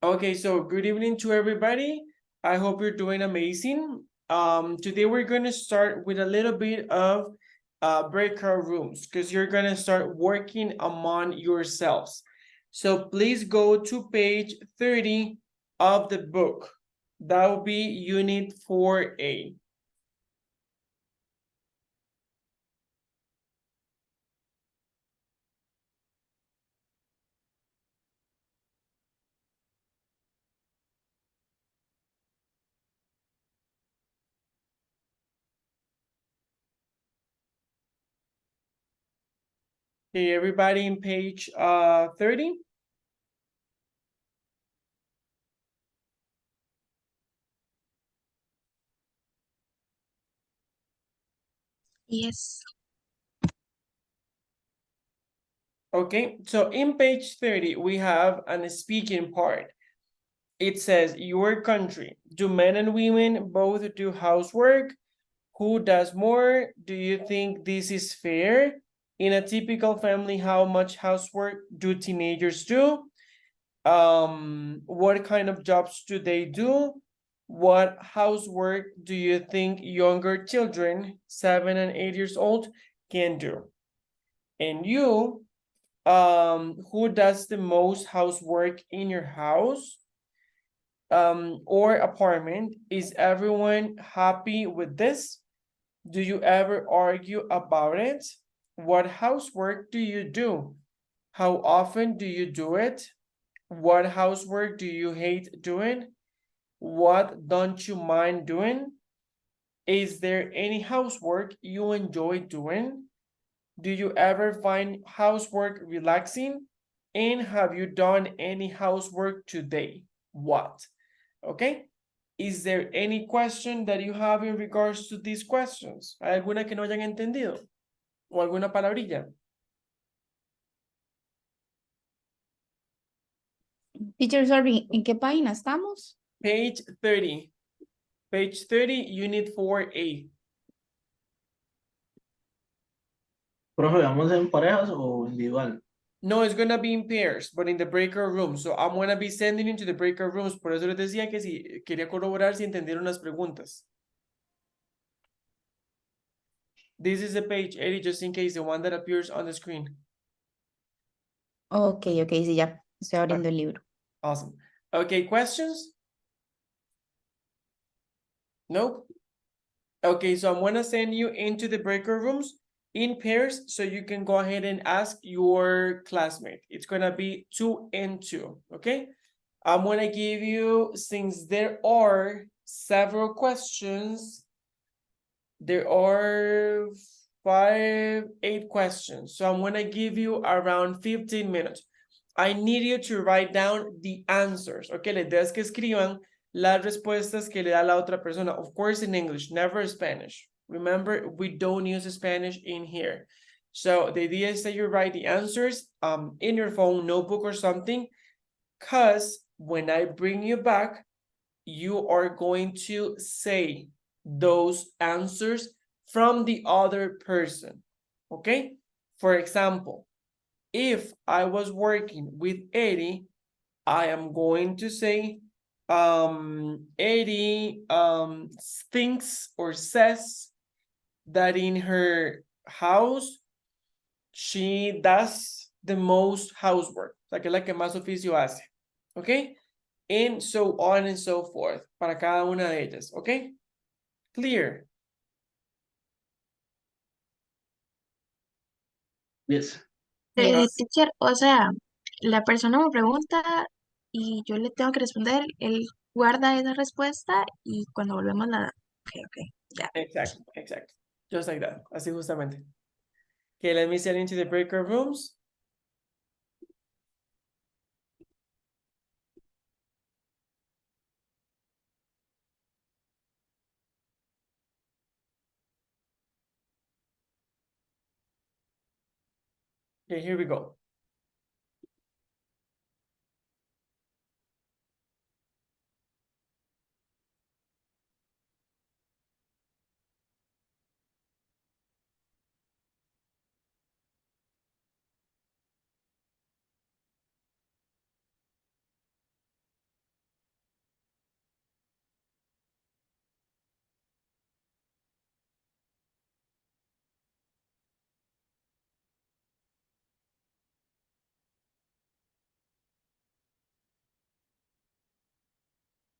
Okay, so good evening to everybody. I hope you're doing amazing. Today we're going to start with a little bit of breakout rooms because you're going to start working among yourselves. So please go to page 30 of the book. That will be unit 4A. Okay, everybody in page 30? Yes. Okay, so in page 30, we have a speaking part. It says, your country, do men and women both do housework? Who does more? Do you think this is fair? In a typical family, how much housework do teenagers do? What kind of jobs do they do? What housework do you think younger children, 7 and 8 years old, can do? And you, who does the most housework in your house? Or apartment? Is everyone happy with this? Do you ever argue about it? What housework do you do? How often do you do it? What housework do you hate doing? What don't you mind doing? Is there any housework you enjoy doing? Do you ever find housework relaxing? And have you done any housework today? What? Okay. Is there any question that you have in regards to these questions? ¿Hay alguna que no hayan entendido? ¿O alguna palabrilla? Teacher, sorry, ¿en qué página estamos? Page 30. Page 30, unit 4A. Profe, ¿vamos en parejas o individual? No, it's gonna be in pairs, but in the breakout room. So I'm gonna be sending you to the breakout rooms. Por eso les decía que si quería corroborar si entendieron las preguntas. This is the page 80, just in case, the one that appears on the screen. Ok, sí, ya estoy abriendo el libro. Awesome. Okay, questions? Nope. Okay, so I'm gonna send you into the breakout rooms in pairs so you can go ahead and ask your classmate. It's gonna be 2 and 2, okay? I'm gonna give you, since there are several questions, there are 8 questions. So I'm gonna give you around 15 minutes. I need you to write down the answers, okay? La idea es que escriban las respuestas que le da la otra persona. Of course, in English, never Spanish. Remember, we don't use Spanish in here. So the idea is that you write the answers in your phone, notebook, or something, because when I bring you back, you are going to say those answers from the other person, okay? For example, if I was working with Eddie, I am going to say, Eddie thinks or says that in her house, she does the most housework, o sea, que es la que más oficio hace, okay? And so on and so forth, para cada una de ellas, okay? Clear? Yes. Yes. Teacher, o sea, la persona me pregunta y yo le tengo que responder, él guarda esa respuesta y cuando volvemos la... Ok, ya. Exactly, exactly. Just like that, así justamente. Okay, let me send into the breakout rooms. Okay, here we go.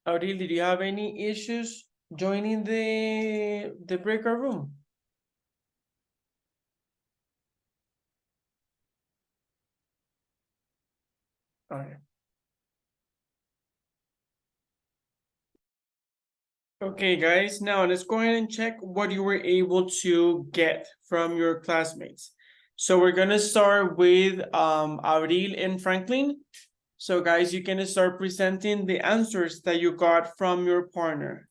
Aurel, did you have any issues joining the breakout room? All right. Okay, guys, now let's go ahead and check what you were able to get from your classmates. So we're gonna start with Aurel and Franklin. So guys, you can start presenting the answers that you got from your partner.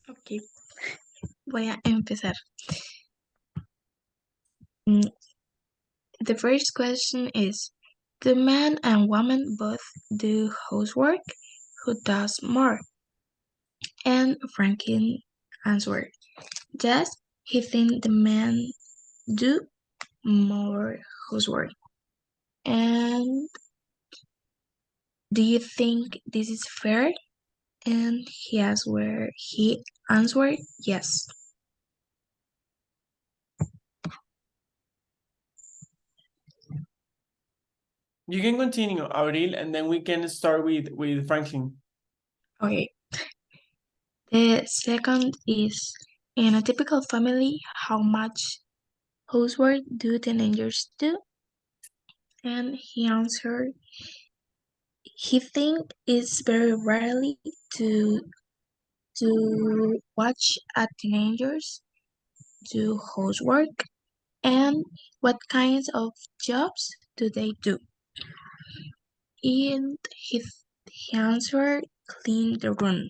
Ok, voy a empezar. The first question is, do man and woman both do housework? Who does more? And Franklin answered, yes, he thinks the man do more housework. And do you think this is fair? And he answered yes. You can continue, Aurel, and then we can start with Franklin. Okay. The second is, in a typical family, how much housework do teenagers do? And he answered, he think it's very rarely to watch a teenagers do housework. And what kinds of jobs do they do? And he answered, clean the room.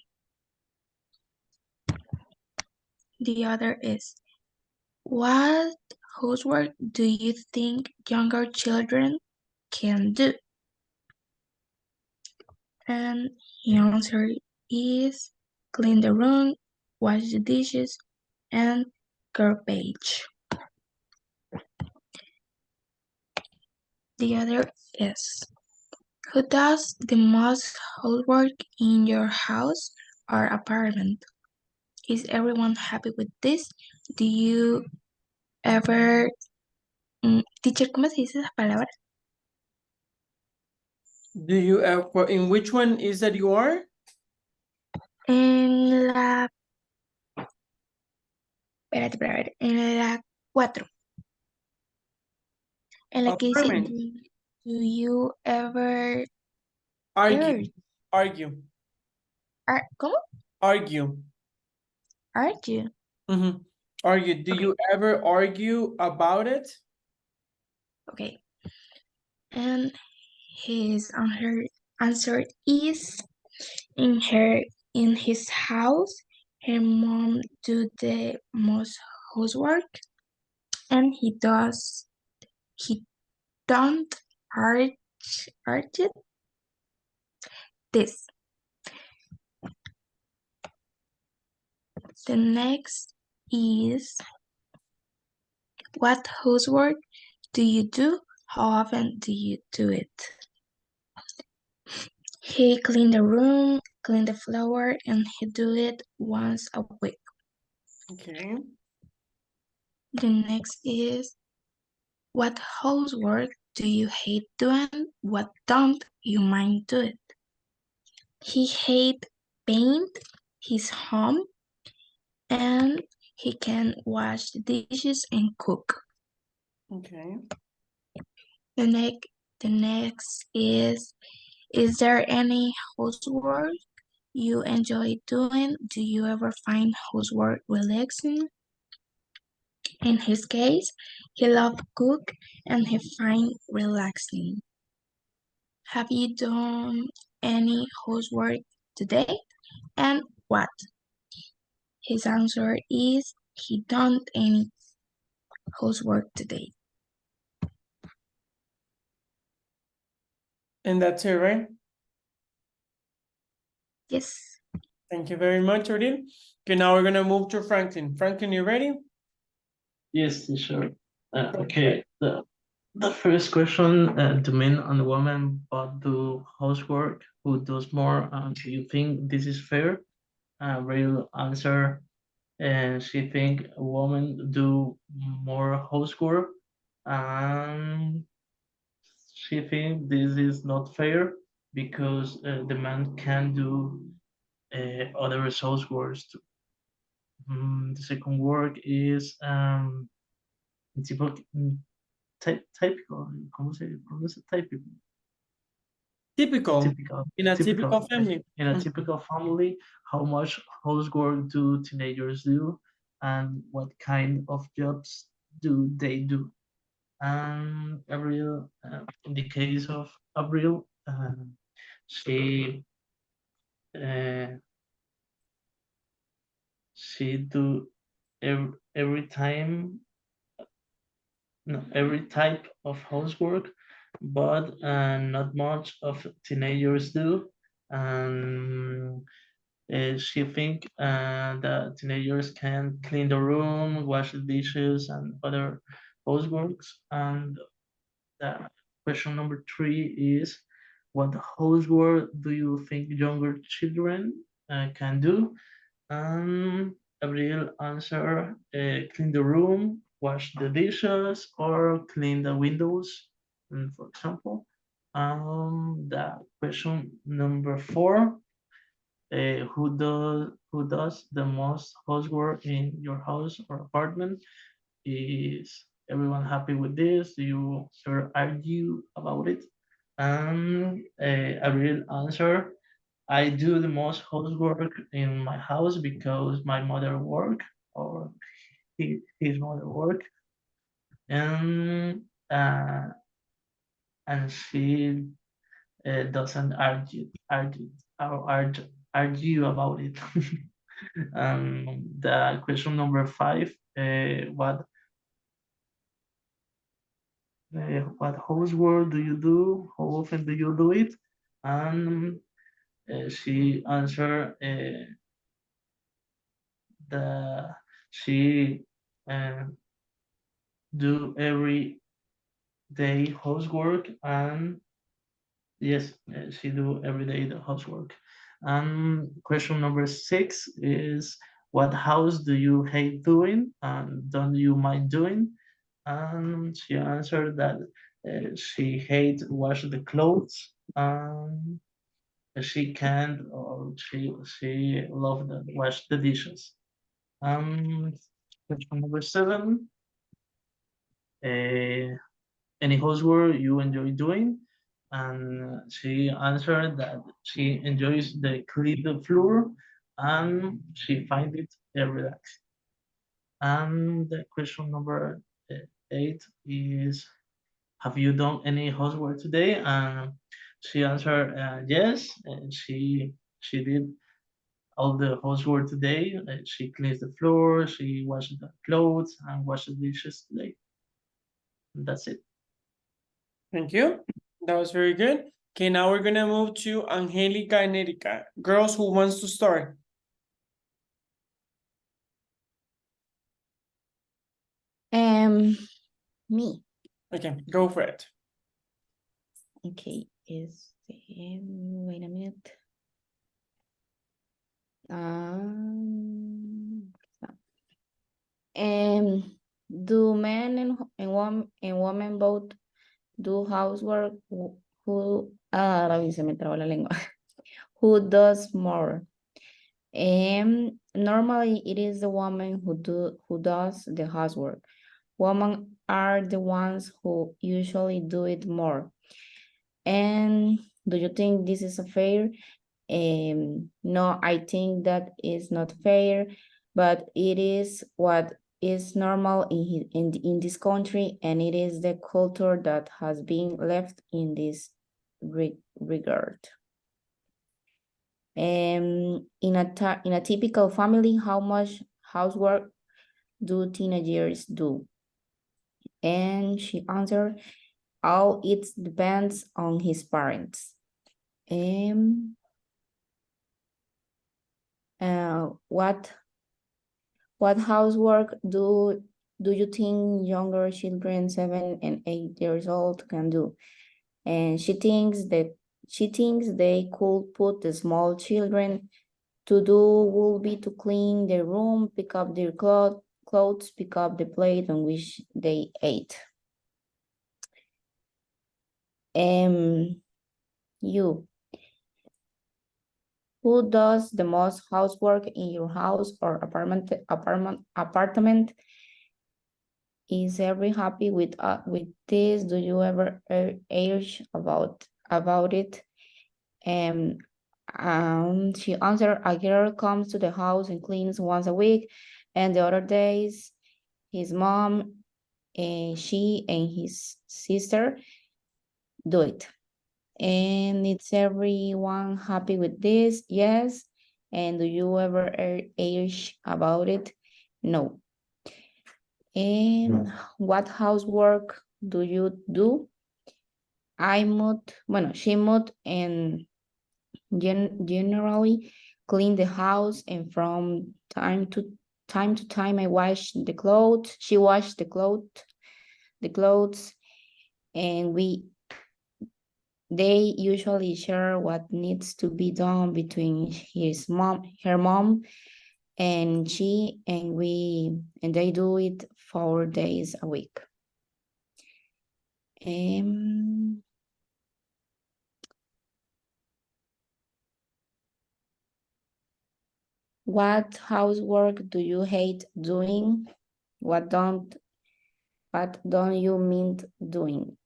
The other is, what housework do you think younger children can do? And the answer is clean the room, wash the dishes, and garbage. The other is, who does the most housework in your house or apartment? Is everyone happy with this? Do you ever... teacher, ¿cómo se dice esas palabras? Do you in which one is that you are? En la... Espérate, en la 4. En la que dice, Apartment. do you ever... Argue. Argue. ¿Cómo? Argue. Argue. Argue. Do Okay. you ever argue about it? Okay. And his answer is, in his house, her mom do the most housework, and he don't argue this. The next is, what housework do you do? How often do you do it? He clean the room, clean the floor, and he do it once a week. Okay. The next is, what housework do you hate doing? What don't you mind do it? He hate paint his home, and he can wash the dishes and cook. Okay. The next is there any housework you enjoy doing? Do you ever find housework relaxing? In his case, he loves cook and he find relaxing. Have you done any housework today? And what? His answer is, he done any housework today. And that's it, right? Yes. Thank you very much, Aurel. Okay, now we're gonna move to Franklin. Franklin, you ready? Yes, sure. Okay. The first question, do men and women both do housework? Who does more? Do you think this is fair? Real answer, and she think women do more housework, and she think this is not fair because the man can do other houseworks too. The second work is tipo, typical, ¿cómo se typical? Typical, Typical, in a typical family. in a Mhm. typical family, how much housework do teenagers do, and what kind of jobs do they do? And Avril, in the case of Avril, she uh, she do every time, no, every type of housework, but not much of teenagers do. And she think that teenagers can clean the room, wash the dishes, and other houseworks. And the question number 3 is, what housework do you think younger children can do? A real answer, clean the room, wash the dishes, or clean the windows, for example. The question number 4, who does the most housework in your house or apartment? Is everyone happy with this? Do you sort argue about it? A real answer, I do the most housework in my house because my mother work, or his mother work, and uh, and she doesn't argue about it. The question number 5, what housework do you do? How often do you do it? And she answered the she uh, do every day housework, and yes, she do every day the housework. Question number 6 is, what house do you hate doing and don't you mind doing? And she answered that she hates wash the clothes. She can't, or she love to wash the dishes. Question number 7. Any housework you enjoy doing? And she answered that she enjoys the clean the floor, and she finds it relaxing. And the question number 8 is, have you done any housework today? And she answered yes, and she did all the housework today. She cleans the floor, she washes the clothes, and washes dishes today. And that's it. Thank you. That was very good. Okay, now we're gonna move to Angelica and Erika. Girls, who wants to start? Me. Okay, go for it. Okay, wait a minute. Do men and women both do housework? Se me trabó la lengua. Who does more? Normally it is the woman who does the housework. Women are the ones who usually do it more. And do you think this is fair? No, I think that is not fair, but it is what is normal in this country, and it is the culture that has been left in this regard. In a typical family, how much housework do teenagers do? And she answered, all it depends on his parents. What housework do you think younger children 7 and 8 years old can do? And she thinks they could put the small children to do will be to clean their room, pick up their clothes, pick up the plate on which they ate. You. Who does the most housework in your house or apartment? Is every happy with this? Do you ever urge about it? She answered, a girl comes to the house and cleans once a week, and the other days, his mom and she and his sister do it. And it's everyone happy with this? Yes. And do you ever urge about it? No. And what housework do you do? She moved and generally clean the house, and from time to time I wash the clothes. She washed the clothes, and they usually share what needs to be done between her mom, and she and we, and they do it 4 days a week. What housework do you hate doing? What don't you mean doing?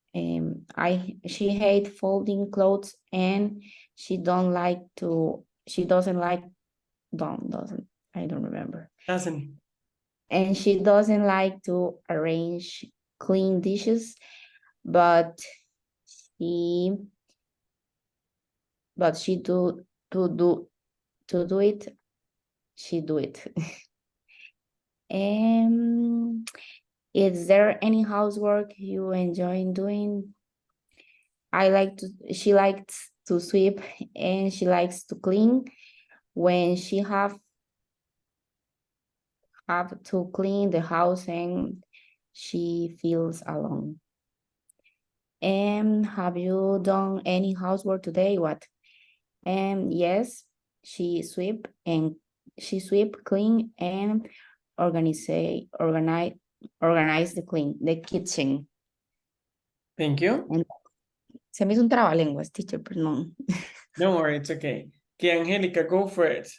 She hate folding clothes, and she doesn't like, I don't remember. Doesn't. And she doesn't like to arrange clean dishes, but she do it. She do it. Is there any housework you enjoy doing? She likes to sweep, and she likes to clean. When she have to clean the house, and she feels alone. Have you done any housework today? What? Yes, she sweep, clean, and organize the kitchen. Thank you. And se me hizo un trabalenguas, teacher, perdón. Don't worry, it's okay. Okay, Angelica, go for it.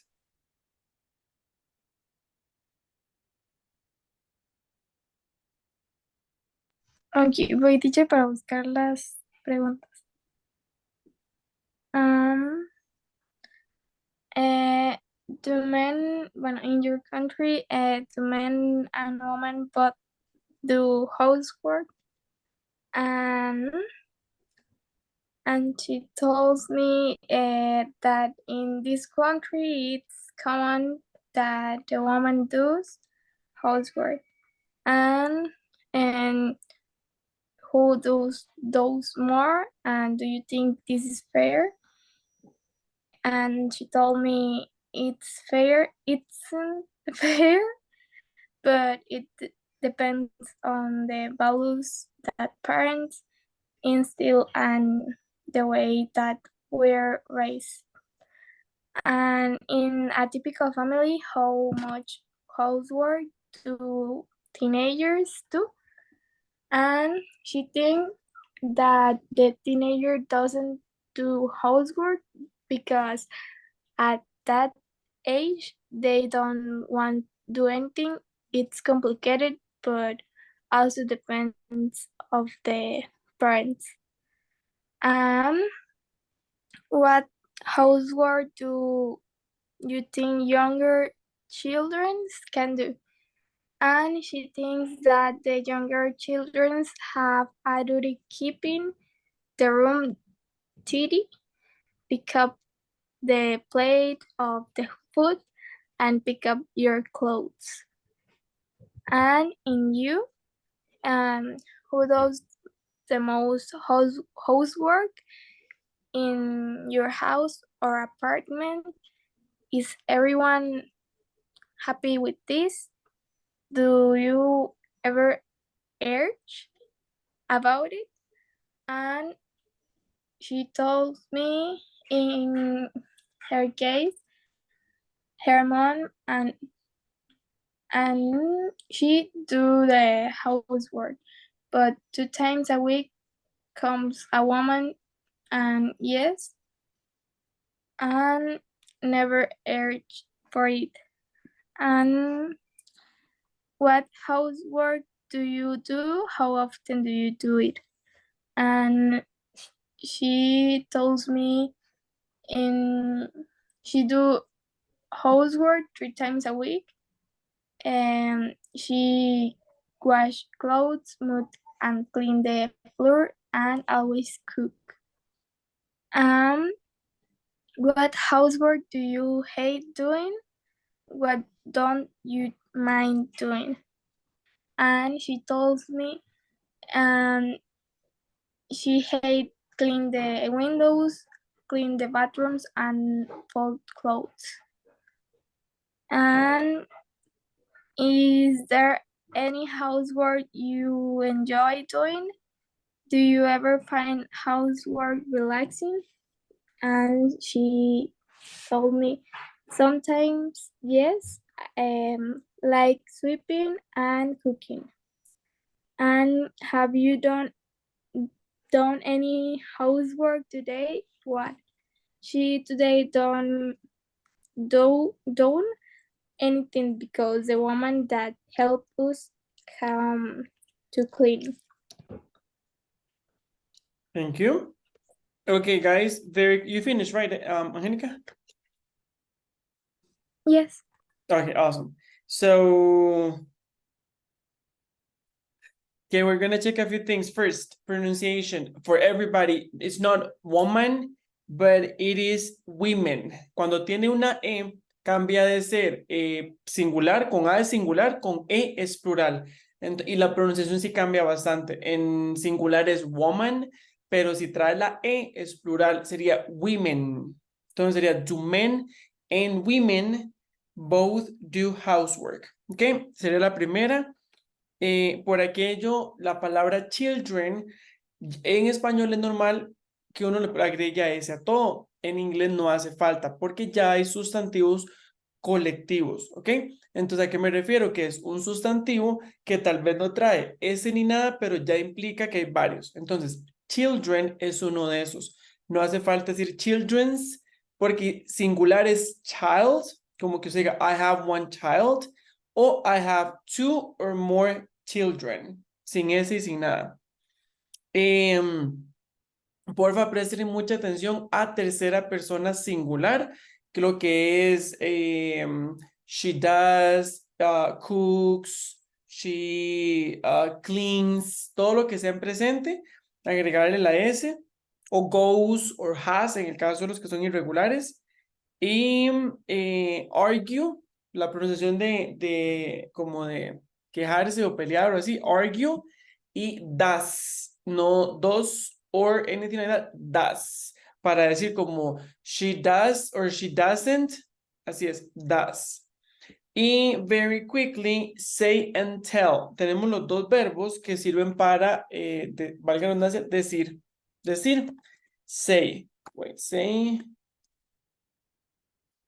Ok, voy, teacher, para buscar las preguntas. Do men, bueno, in your country, do men and women both do housework? And she told me that in this country it's common that the woman does housework, and who does those more, and do you think this is fair? And she told me it's fair. It's fair, but it depends on the values that parents instill and the way that we're raised. And in a typical family, how much housework do teenagers do? And she thinks that the teenager doesn't do housework because at that age they don't want to do anything. It's complicated, but also depends of the parents. What housework do you think younger children can do? And she thinks that the younger children have a duty keeping the room tidy, pick up the plate of the food, and pick up your clothes. And in you, who does the most housework in your house or apartment? Is everyone happy with this? Do you ever urge about it? And she told me in her case her mom and she do the housework, but 2 times a week comes a woman and yes, and never urge for it. And what housework do you do? How often do you do it? And she tells me she do housework 3 times a week, and she wash clothes, mop and clean the floor, and always cook. What housework do you hate doing? What don't you mind doing? And she told me she hate clean the windows, clean the bathrooms, and fold clothes. And is there any housework you enjoy doing? Do you ever find housework relaxing? And she told me sometimes yes, like sweeping and cooking. And have you done any housework today? What? She today don't anything because the woman that helped us come to clean. Thank you. Okay, guys, there you finished, right, Angelica? Yes. Okay, awesome. So, okay, we're gonna check a few things first. Pronunciation for everybody. It's not woman, but it is women. Cuando tiene una E, cambia de ser singular, con A es singular, con E es plural. Y la pronunciación sí cambia bastante. En singular es woman, pero si trae la E es plural, sería women. Entonces sería do men and women both do housework. ¿Ok? Sería la primera. Por aquello, la palabra children, en español es normal que uno le agregue S a todo. En inglés no hace falta porque ya hay sustantivos colectivos, ¿ok? Entonces, ¿a qué me refiero? Que es un sustantivo que tal vez no trae S ni nada, pero ya implica que hay varios. Entonces, children es uno de esos. No hace falta decir children's porque singular es child, como que usted diga, I have one child, o I have two or more children, sin S y sin nada. Porfa, presten mucha atención a tercera persona singular, que lo que es she does, cooks, she cleans, todo lo que sea en presente, agregarle la S, o goes, or has, en el caso de los que son irregulares. Y argue, la pronunciación como de quejarse o pelear o así, argue, y does, no dos or anything like that, does, para decir como she does or she doesn't, así es, does. Y very quickly, say and tell. Tenemos los dos verbos que sirven para, valga la redundancia, decir. Decir, say. Wait, say.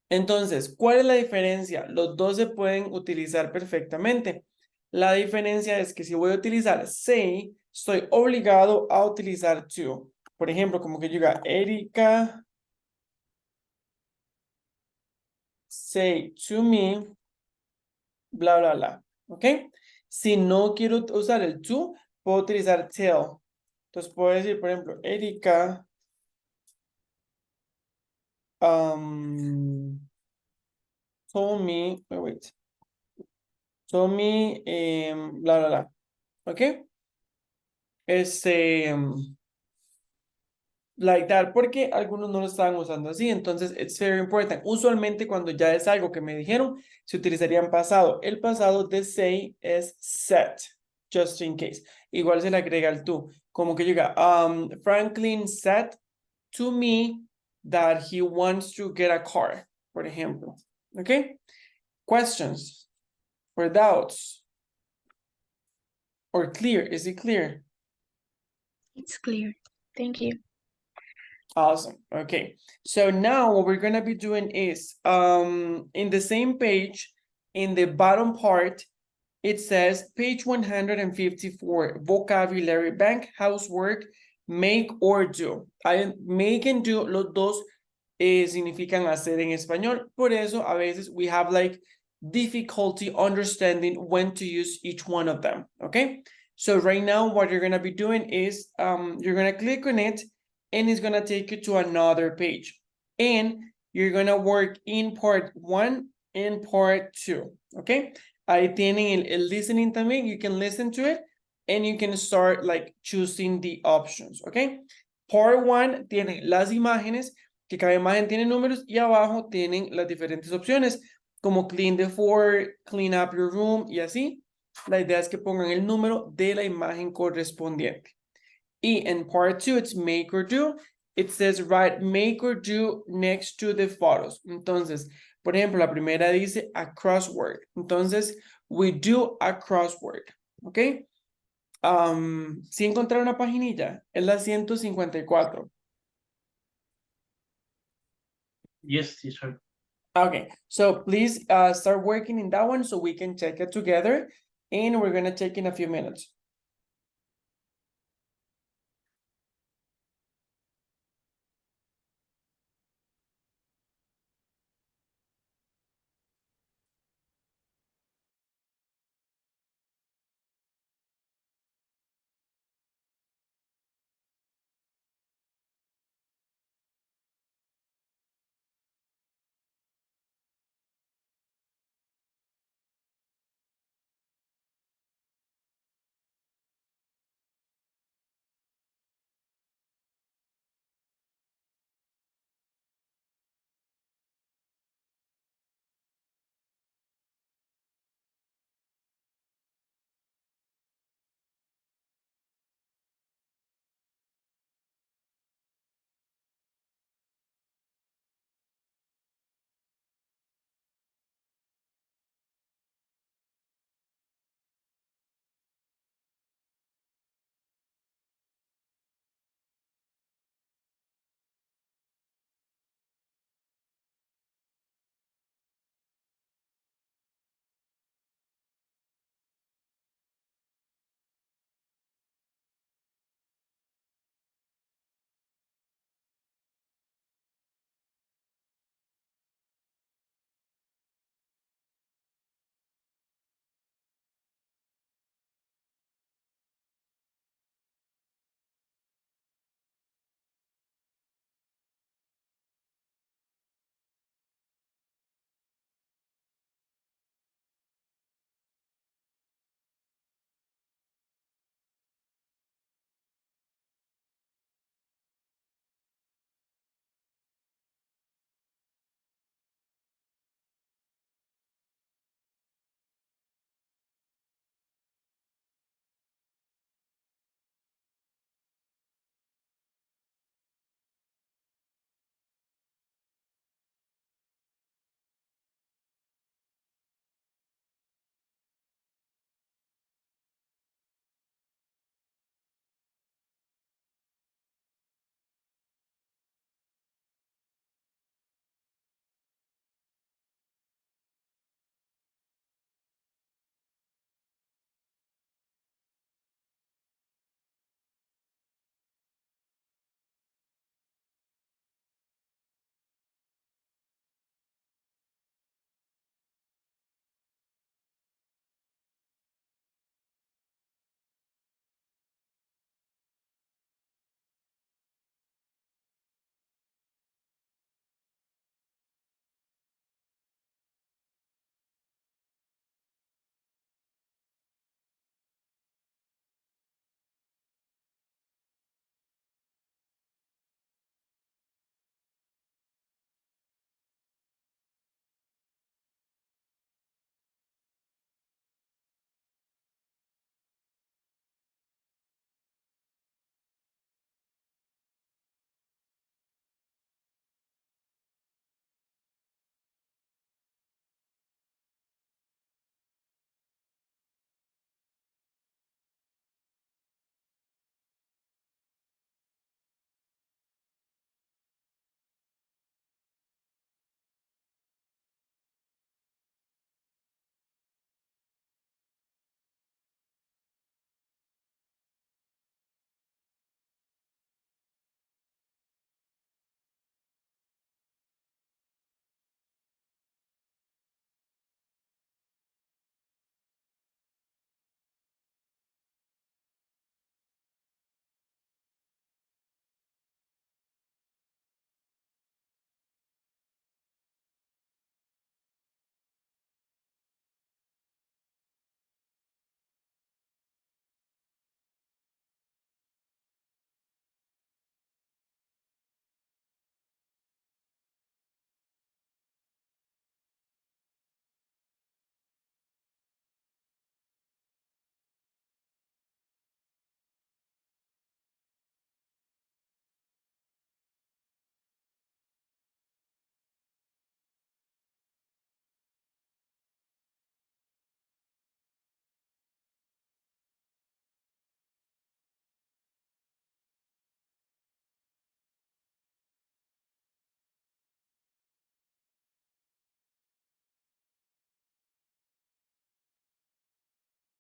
Entonces, ¿cuál es la diferencia? Los dos se pueden utilizar perfectamente. La diferencia es que si voy a utilizar say, estoy obligado a utilizar to. Por ejemplo, como que yo diga, Erika, say to me, bla, bla, bla. ¿Ok? Si no quiero usar el to, puedo utilizar tell. Entonces puedo decir, por ejemplo, Erika, told me, wait, told me, bla, bla, bla. ¿Ok? Like that, porque algunos no lo estaban usando así, entonces it's very important. Usualmente cuando ya es algo que me dijeron, se utilizaría en pasado. El pasado de say es set, just in case. Igual se le agrega el to, como que llega, Franklin said to me that he wants to get a car, por ejemplo. ¿Ok? Questions or doubts? Or clear, is it clear? It's clear. Thank you. Awesome. Okay. So now what we're gonna be doing is in the same page, in the bottom part, it says page 154, vocabulary bank, housework, make or do. Make and do, los dos significan hacer en español. Por eso a veces we have like difficulty understanding when to use each one of them. Okay. So right now what you're gonna be doing is you're gonna click on it and it's gonna take you to another page. And you're gonna work in part 1 and part 2. Okay. Ahí tienen el listening también. You can listen to it and you can start like choosing the options. Okay. Part 1 tiene las imágenes, que cada imagen tiene números y abajo tienen las diferentes opciones como clean the floor, clean up your room y así. La idea es que pongan el número de la imagen correspondiente. Y en part 2 it's make or do. It says write make or do next to the photos. Entonces, por ejemplo, la primera dice a crossword. Entonces, we do a crossword. ¿Ok? Si encontrar una paginilla, es la 154. Yes, teacher. Okay, so please start working in that one so we can check it together. And we're going to take in a few minutes.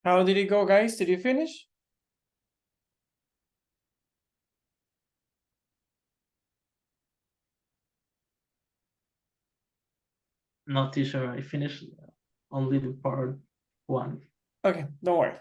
How did it go, guys? Did you finish? No, teacher, I finished only the part 1. Okay, don't worry.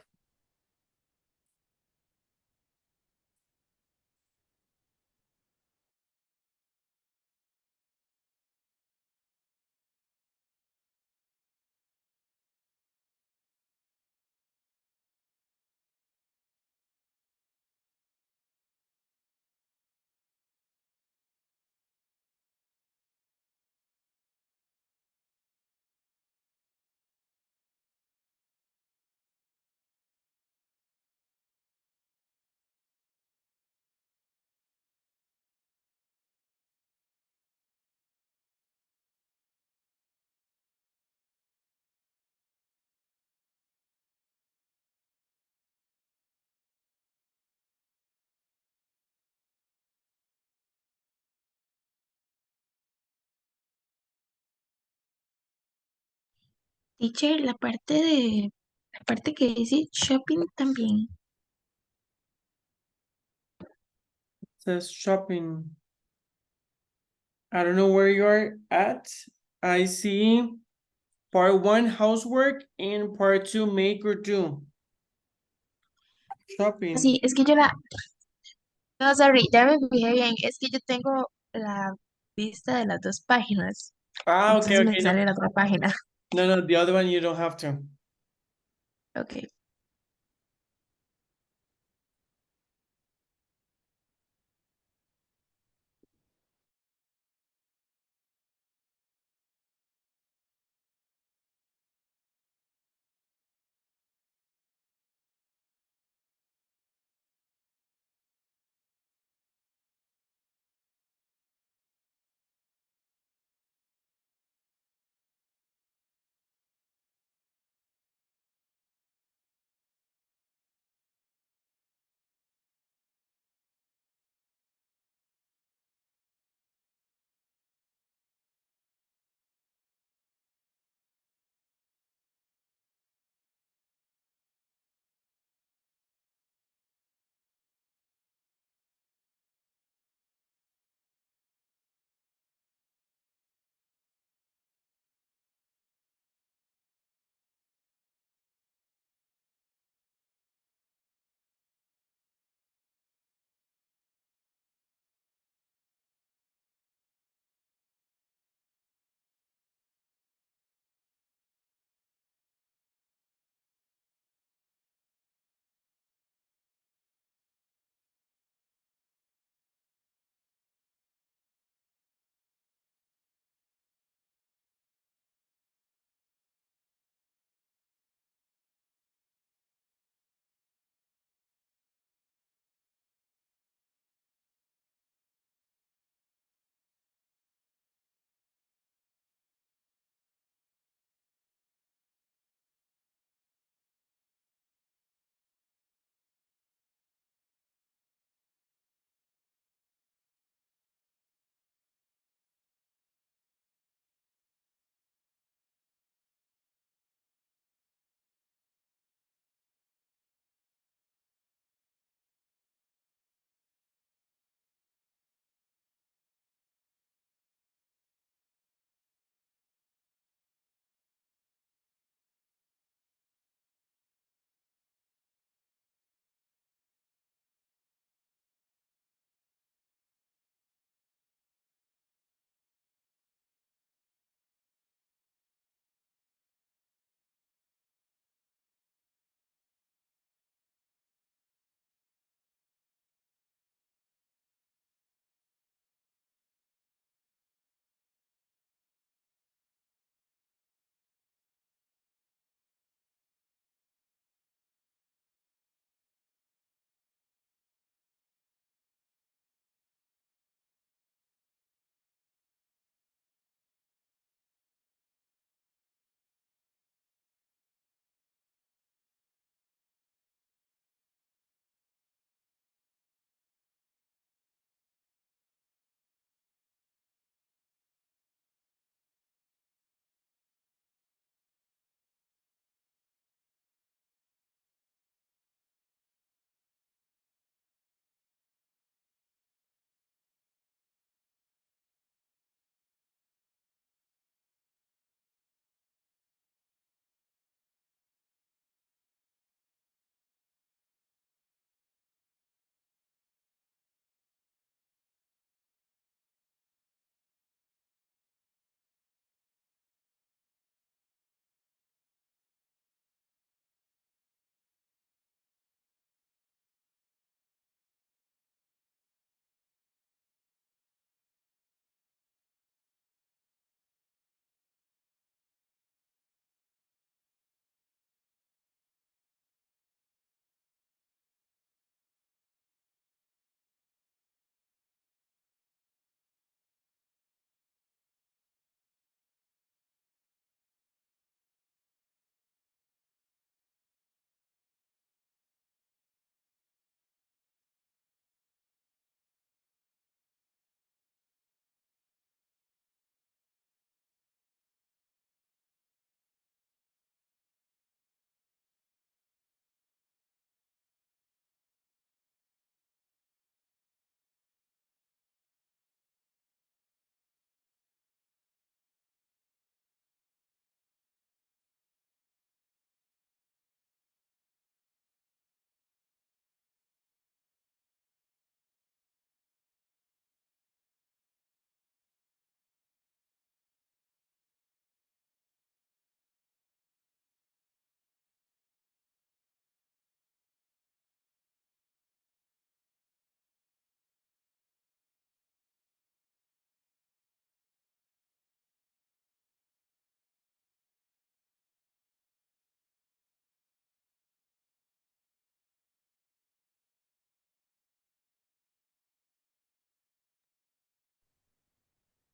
Teacher, la parte que dice shopping también. Says shopping. I don't know where you're at. I see part 1 housework and part 2 make or do. Shopping. Sí, es que no, sorry, ya me fijé bien, es que yo tengo la vista de las dos páginas, Ah, okay, entonces me okay. No, sale la otra página. no, the other one you don't have to. Ok.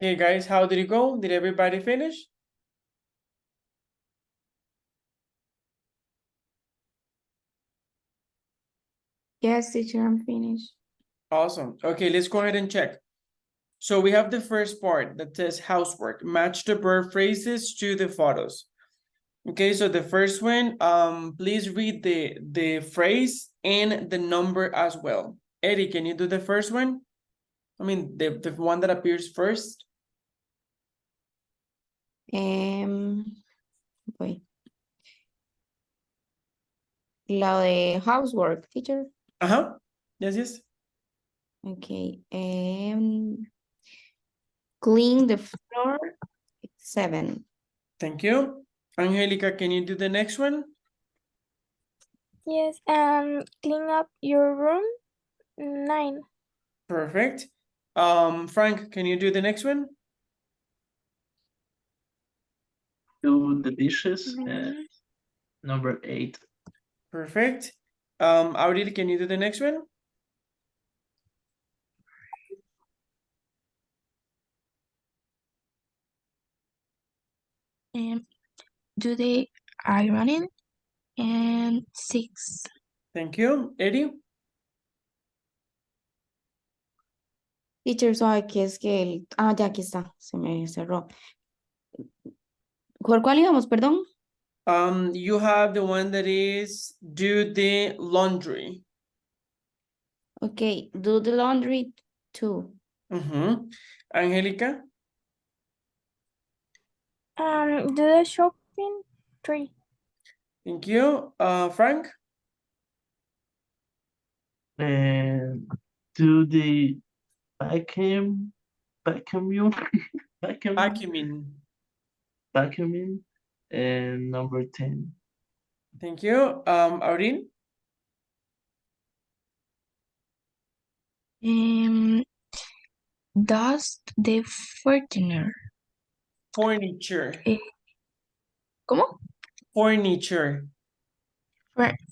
Okay, guys, how did it go? Did everybody finish? Yes, teacher, I'm finished. Awesome. Okay, let's go ahead and check. So we have the first part that says housework. Match the verb phrases to the photos. Okay, so the first one, please read the phrase and the number as well. Eddie, can you do the first one? I mean, the one that appears first. Voy. La de housework, teacher. Uh-huh. Yes, yes. Okay. Clean the floor. 7. Thank you. Angelica, can you do the next one? Yes, clean up your room. 9. Perfect. Frank, can you do the next one? Do the dishes. Number 8. Perfect. Auril, can you do the next one? Do the ironing. And 6. Thank you. Eddie? Teacher, sabe que es que el... Ah, ya aquí está. Se me cerró. ¿Por cuál íbamos, perdón? You have the one that is do the laundry. Okay, do the laundry 2. Angelica? Do the shopping. 3. Thank you. Frank? And do the vacuum, vacuuming, and number 10. Thank you. Auril? Dust the furniture. Furniture. ¿Cómo? Furniture.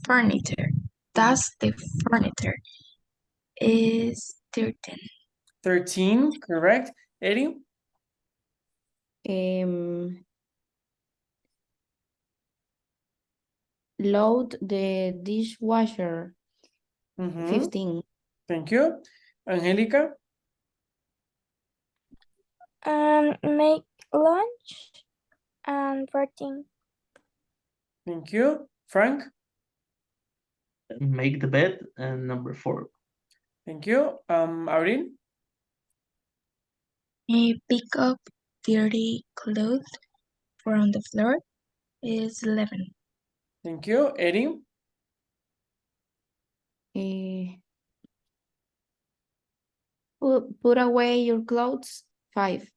Furniture. Dust the furniture. Is 13. 13, correct. Eddie? Load the dishwasher. 15. Thank you. Angelica? Make lunch. 14. Thank you. Frank? Make the bed, and number 4. Thank you. Auril? Pick up dirty clothes from the floor. Is 11. Thank you. Eddie? Put away your clothes. 5.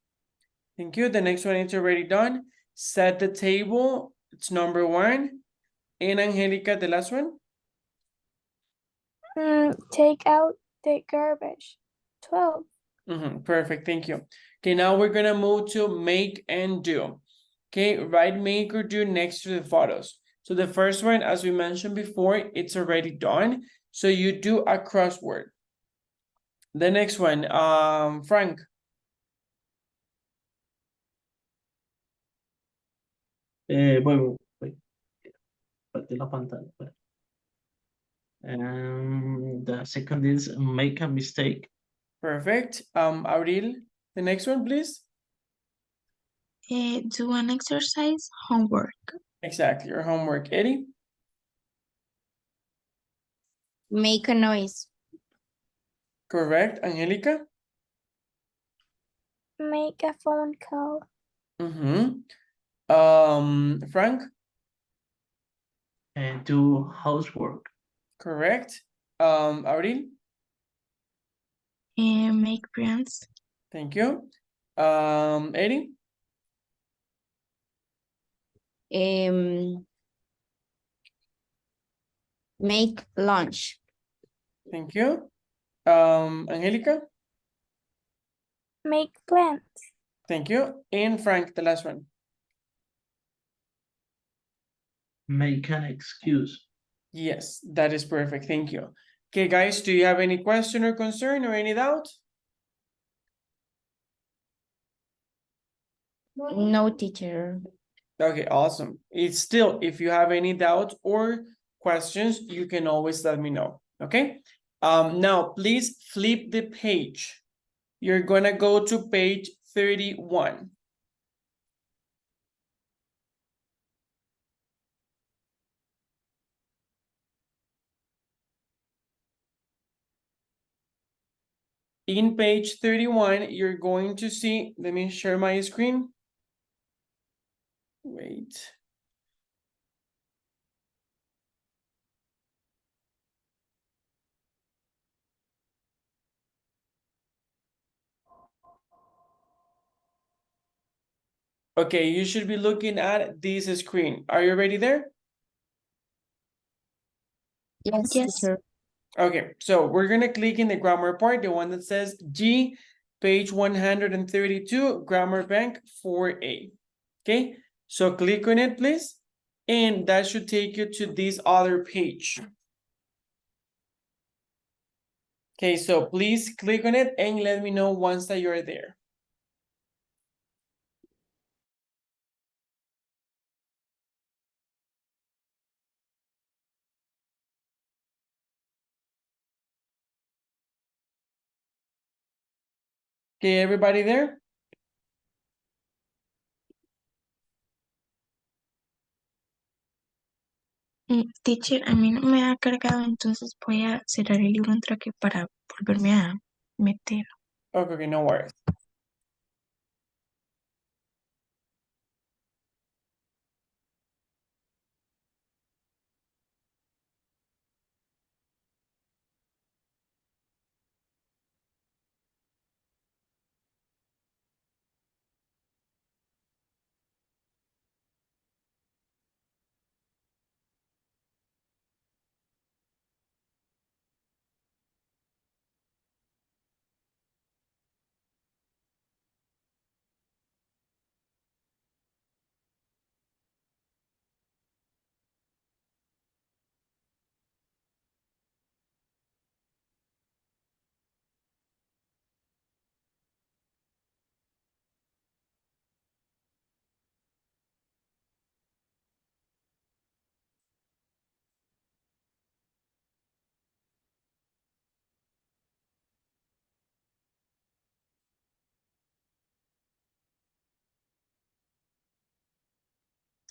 Thank you. The next one is already done. Set the table. It's number 1. And Angelica, the last one? Take out the garbage. 12. Perfect. Thank you. Okay, now we're going to move to make and do. Okay, write make or do next to the photos. So the first one, as we mentioned before, it's already done. So you do a crossword. The next one, Frank. Voy. Parte la pantalla. The second is make a mistake. Perfect. Auril, the next one, please. Do an exercise homework. Exactly, your homework. Eddie? Make a noise. Correct. Angelica? Make a phone call. Frank? And do housework. Correct. Auril? Make plans. Thank you. Eddie? Make lunch. Thank you. Angelica? Make plans. Thank you. And Frank, the last one. Make an excuse. Yes, that is perfect. Thank you. Okay, guys, do you have any question or concern or any doubt? No, teacher. Okay, awesome. It's still, if you have any doubts or questions, you can always let me know, okay? Now, please flip the page. You're gonna go to page 31. In page 31, you're going to see, let me share my screen. Wait. Okay, you should be looking at this screen. Are you already there? Yes, Yes. teacher. Okay, so we're gonna click in the grammar part, the one that says G, page 132, Grammar Bank 4A. Okay, so click on it, please. And that should take you to this other page. Okay, so please click on it and let me know once that you're there. Okay, everybody there? Teacher, a mí no me ha cargado, entonces voy a cerrar el libro entre que para volverme a meter. Okay, no worries.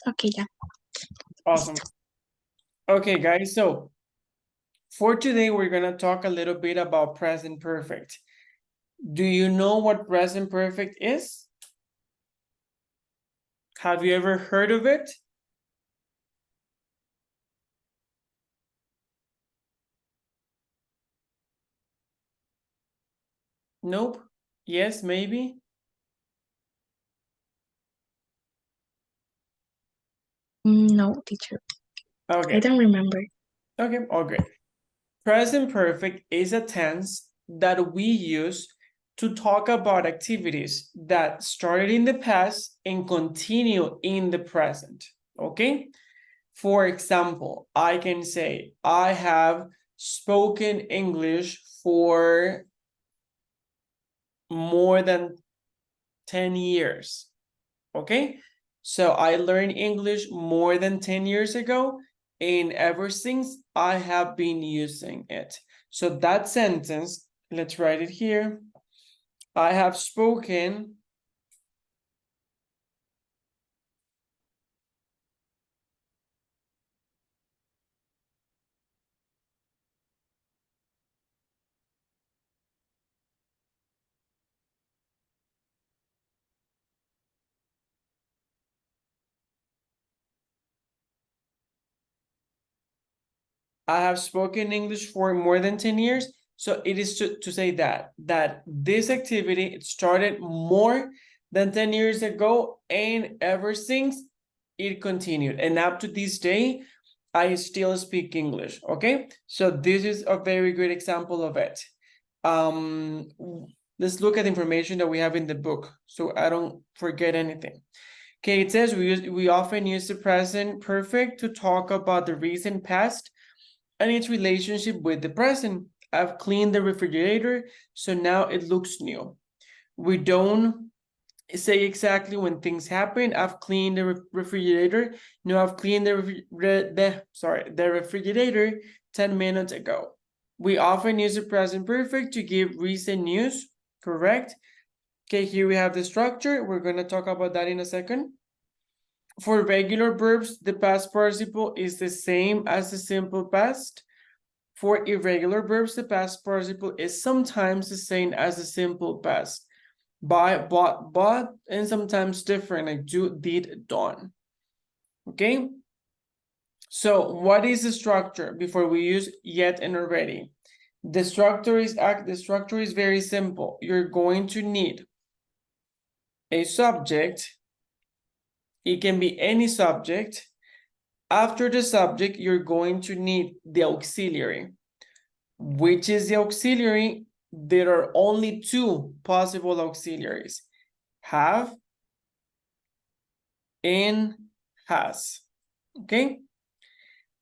Ok, ya. Awesome. Okay, guys, so for today, we're gonna talk a little bit about present perfect. Do you know what present perfect is? Have you ever heard of it? Nope. Yes, maybe. No, teacher. I Okay, don't remember. okay, all great. Present perfect is a tense that we use to talk about activities that started in the past and continue in the present, okay? For example, I can say, I have spoken English for more than 10 years, okay? So I learned English more than 10 years ago, and ever since I have been using it. So that sentence, let's write it here. I have spoken English for more than 10 years. So it is to say that this activity, it started more than 10 years ago, and ever since it continued. And up to this day, I still speak English, okay? So this is a very good example of it. Let's look at the information that we have in the book so I don't forget anything. Okay, it says we often use the present perfect to talk about the recent past and its relationship with the present. I've cleaned the refrigerator, so now it looks new. We don't say exactly when things happen. I've cleaned the refrigerator. No, I've cleaned the refrigerator 10 minutes ago. We often use the present perfect to give recent news, correct? Okay, here we have the structure. We're going to talk about that in a second. For regular verbs, the past participle is the same as the simple past. For irregular verbs, the past participle is sometimes the same as the simple past. Buy, bought, and sometimes different, like do, did, done. Okay? So what is the structure before we use yet and already? The structure is very simple. You're going to need a subject. It can be any subject. After the subject, you're going to need the auxiliary. Which is the auxiliary? There are only two possible auxiliaries: have and has. Okay?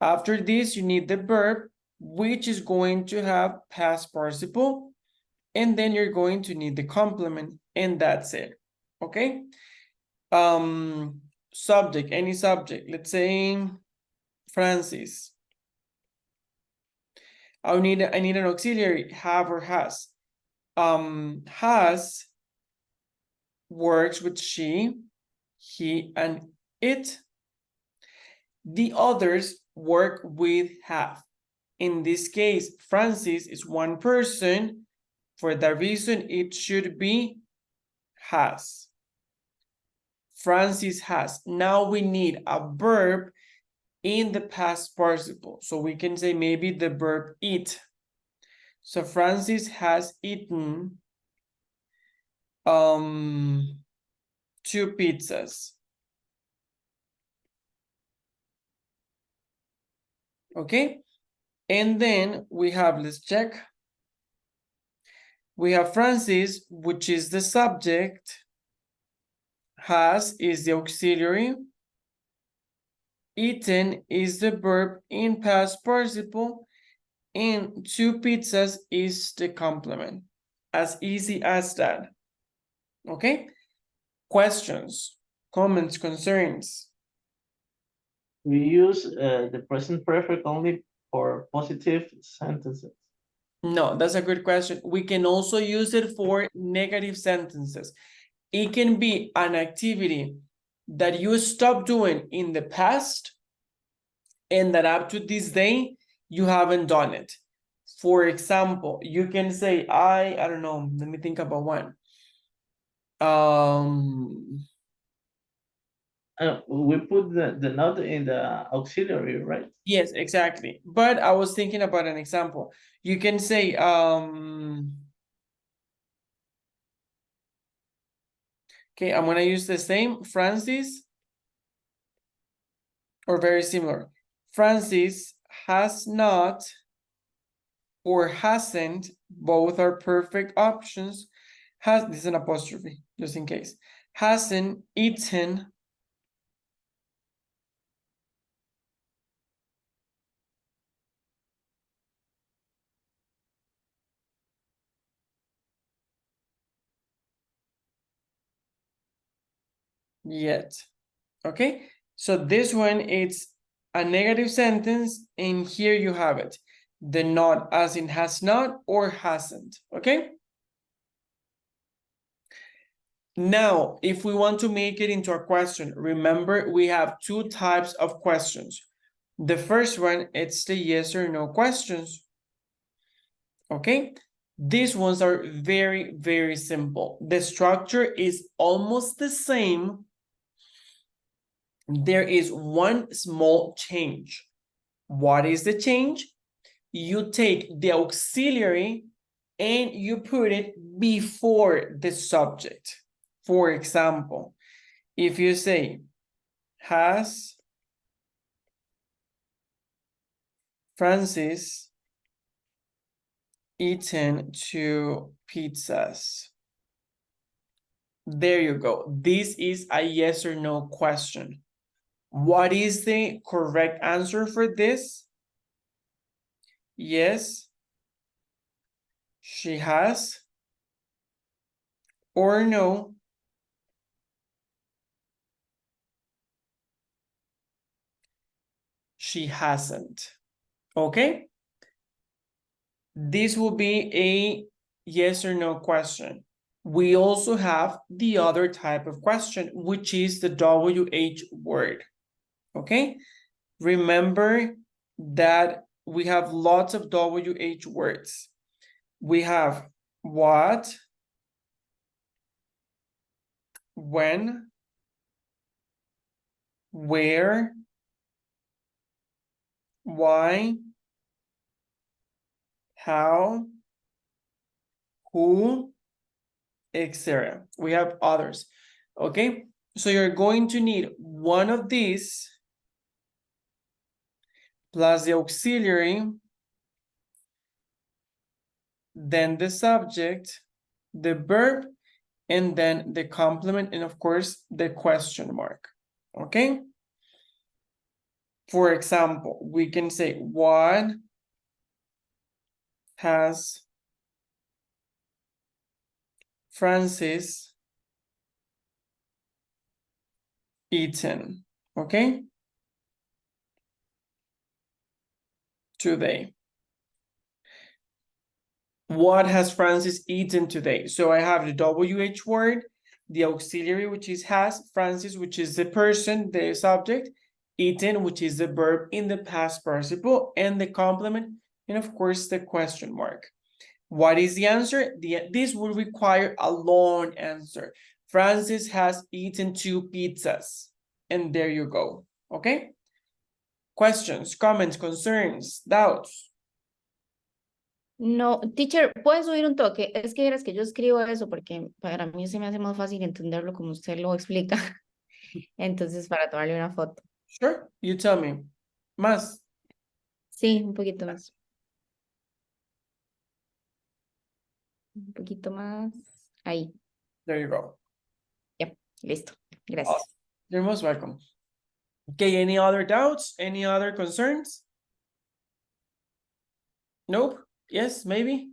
After this, you need the verb, which is going to have past participle, and then you're going to need the complement, and that's it. Okay? Subject, any subject. Let's say Francis. I need an auxiliary, have or has. Has works with she, he, and it. The others work with have. In this case, Francis is one person. For that reason, it should be has. Francis has. Now we need a verb in the past participle. So we can say maybe the verb eat. So Francis has eaten 2 pizzas. Okay, and then we have, let's check. We have Francis, which is the subject. Has is the auxiliary. Eaten is the verb in past participle. And 2 pizzas is the complement. As easy as that. Okay? Questions, comments, concerns? We use the present perfect only for positive sentences. No, that's a good question. We can also use it for negative sentences. It can be an activity that you stopped doing in the past and that up to this day, you haven't done it. For example, you can say, I don't know, let me think about one. We put the not in the auxiliary, right? Yes, exactly. But I was thinking about an example. You can say, okay, I'm gonna use the same, Francis, or very similar. Francis has not or hasn't, both are perfect options. This is an apostrophe, just in case. Hasn't eaten yet. Okay, so this one, it's a negative sentence, and here you have it. The not, as in has not or hasn't, okay? Now, if we want to make it into a question, remember we have 2 types of questions. The first one, it's the yes or no questions. Okay, these ones are very, very simple. The structure is almost the same. There is one small change. What is the change? You take the auxiliary and you put it before the subject. For example, if you say, has Francis eaten 2 pizzas? There you go. This is a yes or no question. What is the correct answer for this? Yes, she has, or no, she hasn't. Okay? This will be a yes or no question. We also have the other type of question, which is the WH word. Okay? Remember that we have lots of WH words. We have what, when, where, why, how, who, etc. We have others. Okay, so you're going to need one of these plus the auxiliary, then the subject, the verb, and then the complement, and of course, the question mark. Okay? For example, we can say, what has Francis eaten? Okay? Today. What has Francis eaten today? So I have the WH word, the auxiliary, which is has, Francis, which is the person, the subject, eaten, which is the verb in the past participle, and the complement, and of course, the question mark. What is the answer? This will require a long answer. Francis has eaten 2 pizzas. And there you go. Okay? Questions, comments, concerns, doubts? No, teacher, ¿puedes subir un toque? Es que verás que yo escribo eso porque para mí se me hace más fácil entenderlo como usted lo explica. Entonces, para tomarle una foto. Sure, you tell me. Más. Sí, un poquito más. Un poquito más. Ahí. There you go. Ya, listo. Gracias. You're most welcome. Okay, any other doubts? Any other concerns? Nope? Yes, maybe?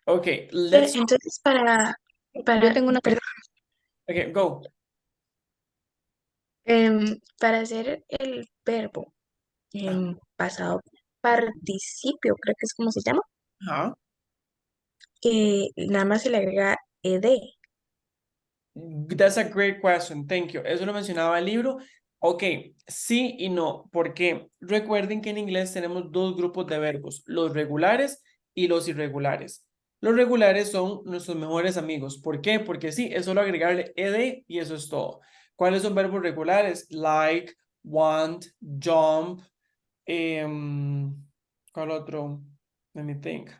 Okay, Pero let's... entonces Yo tengo una... perdón, Okay, go. para hacer el verbo en pasado participio, creo que es como se llama, Ajá. nada más se le agrega ed. That's a great question. Thank you. Eso lo mencionaba el libro. Ok, sí y no. ¿Por qué? Recuerden que en inglés tenemos 2 grupos de verbos, los regulares y los irregulares. Los regulares son nuestros mejores amigos. ¿Por qué? Porque sí, es solo agregarle ed y eso es todo. ¿Cuáles son verbos regulares? Like, want, jump, ¿cuál otro? Let me think.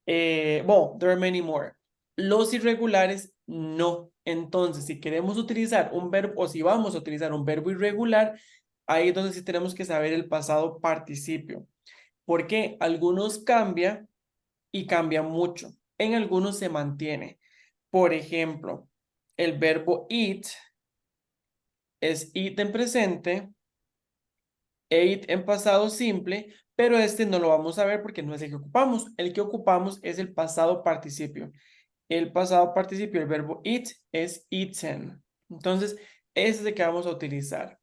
Well, there are many more. Los irregulares, no. Entonces, si queremos utilizar un verbo, o si vamos a utilizar un verbo irregular, ahí es donde sí tenemos que saber el pasado participio. Porque algunos cambian y cambian mucho. En algunos se mantiene. Por ejemplo, el verbo eat es eat en presente, ate en pasado simple, pero este no lo vamos a ver porque no es el que ocupamos. El que ocupamos es el pasado participio. El pasado participio, el verbo eat, es eaten. Entonces, ese es el que vamos a utilizar.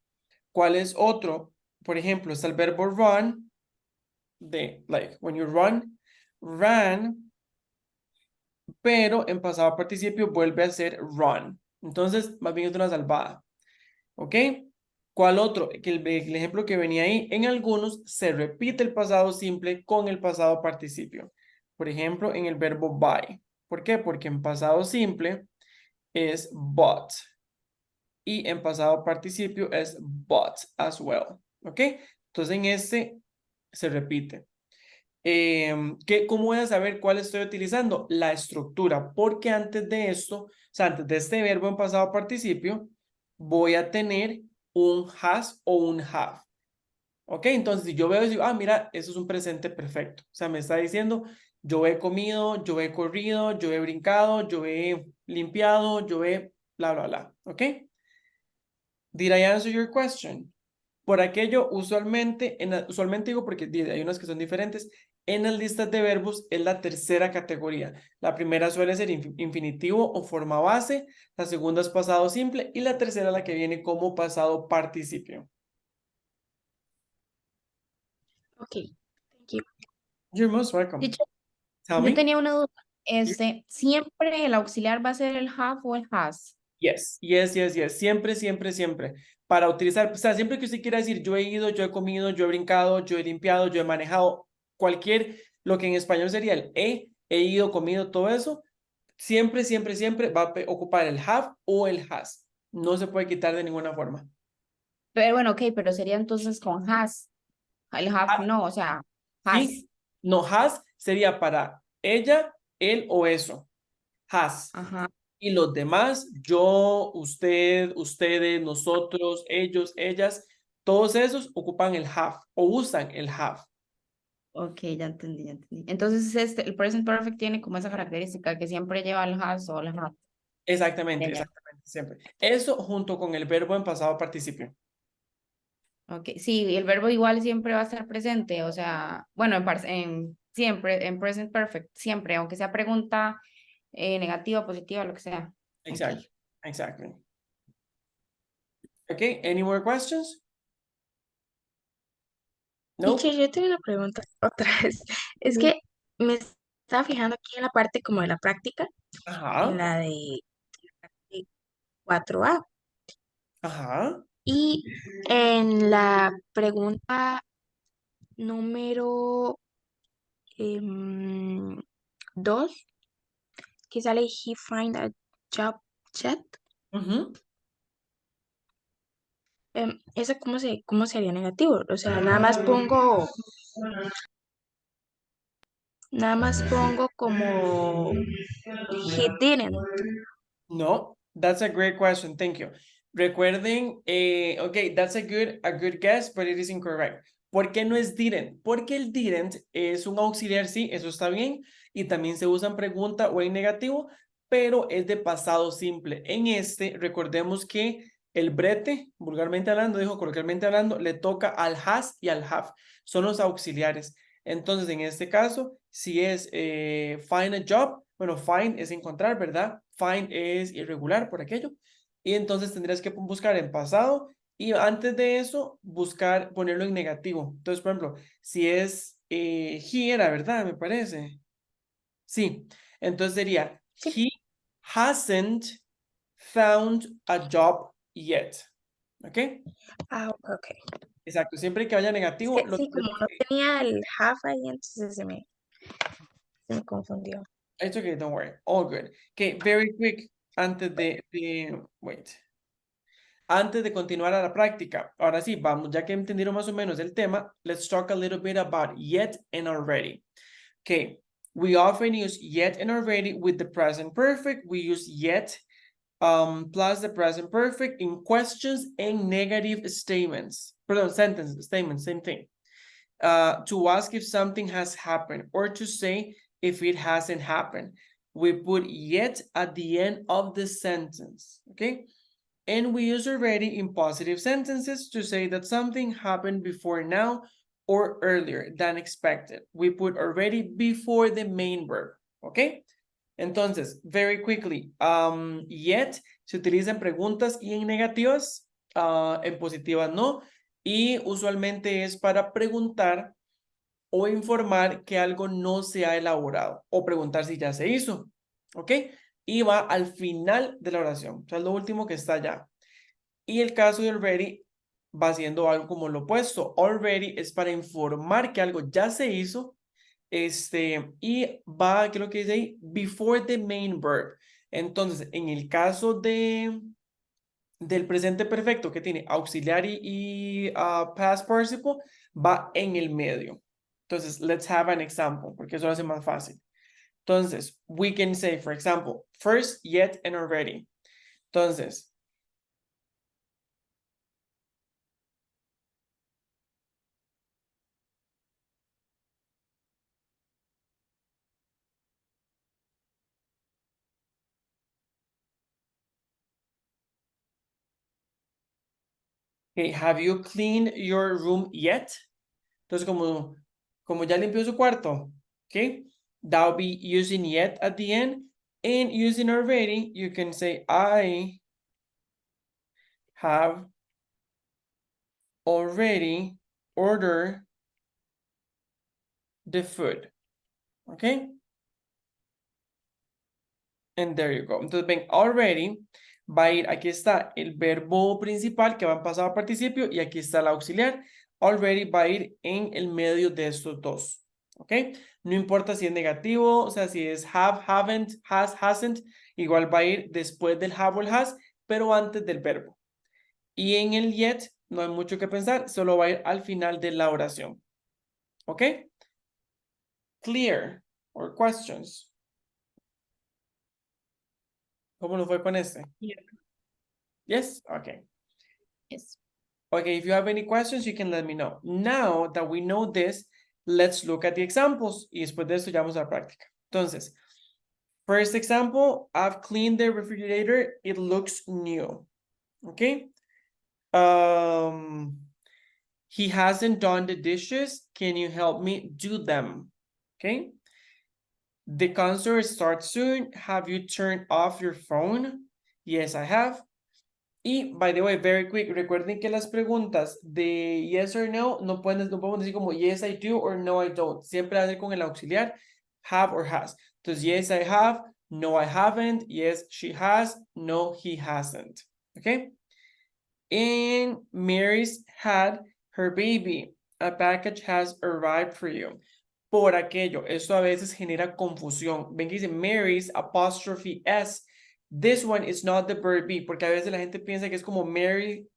¿Cuál es otro? Por ejemplo, está el verbo run, de, like, when you run, ran, pero en pasado participio vuelve a ser run. Entonces, más bien es una salvada. ¿Ok? ¿Cuál otro? Que el ejemplo que venía ahí, en algunos se repite el pasado simple con el pasado participio. Por ejemplo, en el verbo buy. ¿Por qué? Porque en pasado simple es bought. Y en pasado participio es bought as well. ¿Ok? Entonces en este se repite. ¿Cómo voy a saber cuál estoy utilizando? La estructura, porque antes de esto, o sea, antes de este verbo en pasado participio, voy a tener un has o un have. ¿Ok? Entonces, si yo veo y digo, ah, mira, eso es un presente perfecto. O sea, me está diciendo, yo he comido, yo he corrido, yo he brincado, yo he limpiado, yo he bla, bla, bla. ¿Ok? Did I answer your question? Por aquello, usualmente digo porque hay unas que son diferentes, en las listas de verbos es la tercera categoría. La primera suele ser infinitivo o forma base, la segunda es pasado simple y la tercera la que viene como pasado participio. Okay, thank you. You're most welcome. Teacher, Tell yo me. tenía una duda. ¿Siempre el auxiliar va a ser el have o el has? Yes, yes, yes, yes. Siempre, siempre, siempre. Para utilizar, o sea, siempre que usted quiera decir yo he ido, yo he comido, yo he brincado, yo he limpiado, yo he manejado, lo que en español sería el he ido, comido, todo eso, siempre, siempre, siempre va a ocupar el have o el has. No se puede quitar de ninguna forma. Pero bueno, ok, pero sería entonces con has. El have no, o sea, has. ¿Sí? No, has sería para ella, él o eso. Has. Ajá. Y los demás, yo, usted, ustedes, nosotros, ellos, ellas, todos esos ocupan el have o usan el have. Ok, ya entendí, ya entendí. Entonces, el present perfect tiene como esa característica que siempre lleva el has o el have. Exactamente, Ya, ya. exactamente, siempre. Eso junto con el verbo en pasado participio. Ok, sí, y el verbo igual siempre va a estar presente, o sea, bueno, siempre, en present perfect, siempre, aunque sea pregunta negativa, positiva, lo que sea. Ok. Exacto, exactly. Okay, any more questions? No. Teacher, yo tengo una pregunta otra vez. Es que me estaba fijando aquí en la parte como de la práctica, en Ajá, la de 4A. ajá. Y en la pregunta número 2, que sale he find a job chat. Ujú. ¿Eso cómo sería negativo? O sea, nada más pongo como he didn't. No, that's a great question. Thank you. Recuerden, okay, that's a good guess, but it is incorrect. ¿Por qué no es didn't? Porque el didn't es un auxiliar, sí, eso está bien, y también se usa en pregunta o en negativo, pero es de pasado simple. En este, recordemos que el brete, vulgarmente hablando, dijo coloquialmente hablando, le toca al has y al have. Son los auxiliares. Entonces, en este caso, si es find a job, bueno, find es encontrar, ¿verdad? Find es irregular por aquello. Y entonces tendrías que buscar en pasado y antes de eso buscar ponerlo en negativo. Entonces, por ejemplo, si es he era, ¿verdad? Me parece. Sí. Entonces sería Sí. he hasn't found a job yet. ¿Ok? Ah, ok. Exacto. Siempre que haya Es negativo, que sí, como no tenía el have ahí, entonces se me confundió. It's okay, don't worry. All good. Okay, very quick. Wait. Antes de continuar a la práctica, ahora sí, vamos, ya que entendieron más o menos el tema, let's talk a little bit about yet and already. Okay, we often use yet and already with the present perfect. We use yet plus the present perfect in questions and negative statements. Pardon, sentences, statements, same thing. To ask if something has happened or to say if it hasn't happened. We put yet at the end of the sentence, okay? And we use already in positive sentences to say that something happened before now or earlier than expected. We put already before the main verb, ¿ok? Entonces, very quickly, yet se utiliza en preguntas y en negativas, en positivas no, y usualmente es para preguntar o informar que algo no se ha elaborado o preguntar si ya se hizo, ¿ok? Y va al final de la oración, o sea, es lo último que está allá. Y el caso de already va siendo algo como lo opuesto. Already es para informar que algo ya se hizo. Y va, creo que dice ahí, before the main verb. Entonces, en el caso del presente perfecto que tiene auxiliar y past participle, va en el medio. Entonces, let's have an example, porque eso lo hace más fácil. Entonces, we can say, for example, first, yet, and already. Entonces, okay, have you cleaned your room yet? Entonces, como ya limpió su cuarto, okay? That'll be using yet at the end. And using already, you can say, I have already ordered the food. Okay? And there you go. Entonces ven, already va a ir, aquí está el verbo principal que va en pasado participio y aquí está el auxiliar. Already va a ir en el medio de estos dos. ¿Ok? No importa si es negativo, o sea, si es have, haven't, has, hasn't, igual va a ir después del have o el has, pero antes del verbo. Y en el yet no hay mucho que pensar, solo va a ir al final de la oración. ¿Ok? Clear or questions. ¿Cómo nos fue con este? Yes? Okay. Yes. Okay, if you have any questions, you can let me know. Now that we know this, let's look at the examples. Y después de esto ya vamos a la práctica. Entonces, first example, I've cleaned the refrigerator. It looks new. Okay. He hasn't done the dishes. Can you help me do them? Okay. The concert starts soon. Have you turned off your phone? Yes, I have. Y, by the way, very quick, recuerden que las preguntas de yes or no no podemos decir como yes I do or no I don't. Siempre va a ser con el auxiliar have or has. Entonces, yes I have, no I haven't, yes she has, no he hasn't. Okay? And Mary's had her baby. A package has arrived for you. Por aquello, esto a veces genera confusión. Ven que dice Mary's apostrophe S. This one is not the verb be, porque a veces la gente piensa que es como Mary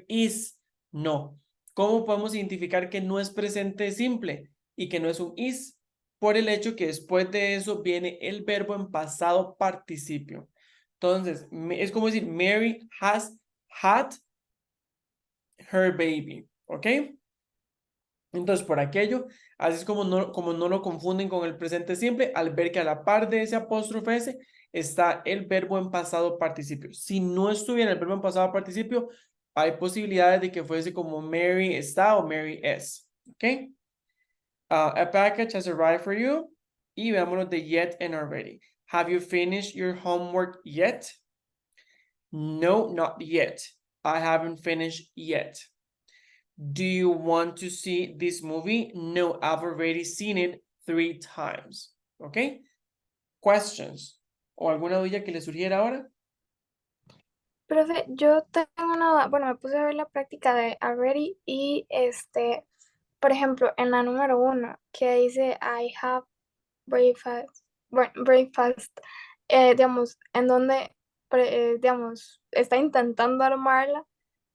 is. No. ¿Cómo podemos identificar que no es presente simple y que no es un is? Por el hecho que después de eso viene el verbo en pasado participio. Entonces, es como decir Mary has had her baby. ¿Ok? Entonces, por aquello, así es como no lo confunden con el presente simple, al ver que a la par de ese apóstrofe S está el verbo en pasado participio. Si no estuviera el verbo en pasado participio, hay posibilidades de que fuese como Mary está o Mary is. ¿Ok? A package has arrived for you. Y veámonos de yet and already. Have you finished your homework yet? No, not yet. I haven't finished yet. Do you want to see this movie? No, I've already seen it 3 times. ¿Ok? Questions. ¿O alguna duda que le surgiera ahora? Profe, yo tengo una duda. Bueno, me puse a ver la práctica de already y por ejemplo, en la número 1 que dice I have breakfast, breakfast, digamos, en donde, digamos, está intentando armarla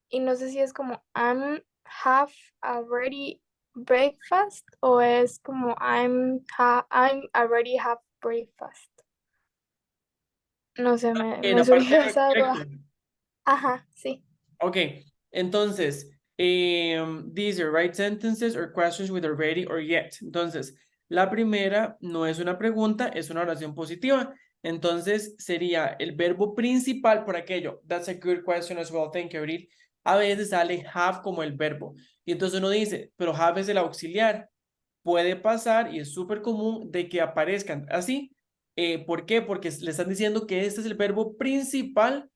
y no sé si es como I'm have already breakfast o es como I'm already have breakfast. No sé, En me la parte surgió del esa duda. objeto. Ajá, sí. Ok, entonces, these are right sentences or questions with already or yet. Entonces, la primera no es una pregunta, es una oración positiva. Entonces, sería el verbo principal por aquello. That's a good question as well. Thank you, Abril. A veces sale have como el verbo. Y entonces uno dice, pero have es el auxiliar. Puede pasar y es súper común de que aparezcan así. ¿Por qué? Porque le están diciendo que este es el verbo principal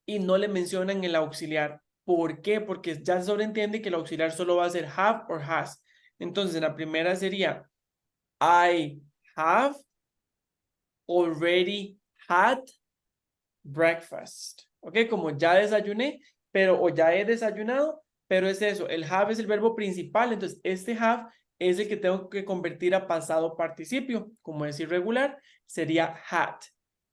y no le mencionan el auxiliar. ¿Por qué? Porque ya se sobreentiende que el auxiliar solo va a ser have or has. Entonces, en la primera sería I have already had breakfast. ¿Ok? Como ya desayuné, pero o ya he desayunado, pero es eso, el have es el verbo principal, entonces este have es el que tengo que convertir a pasado participio, como es irregular, sería had,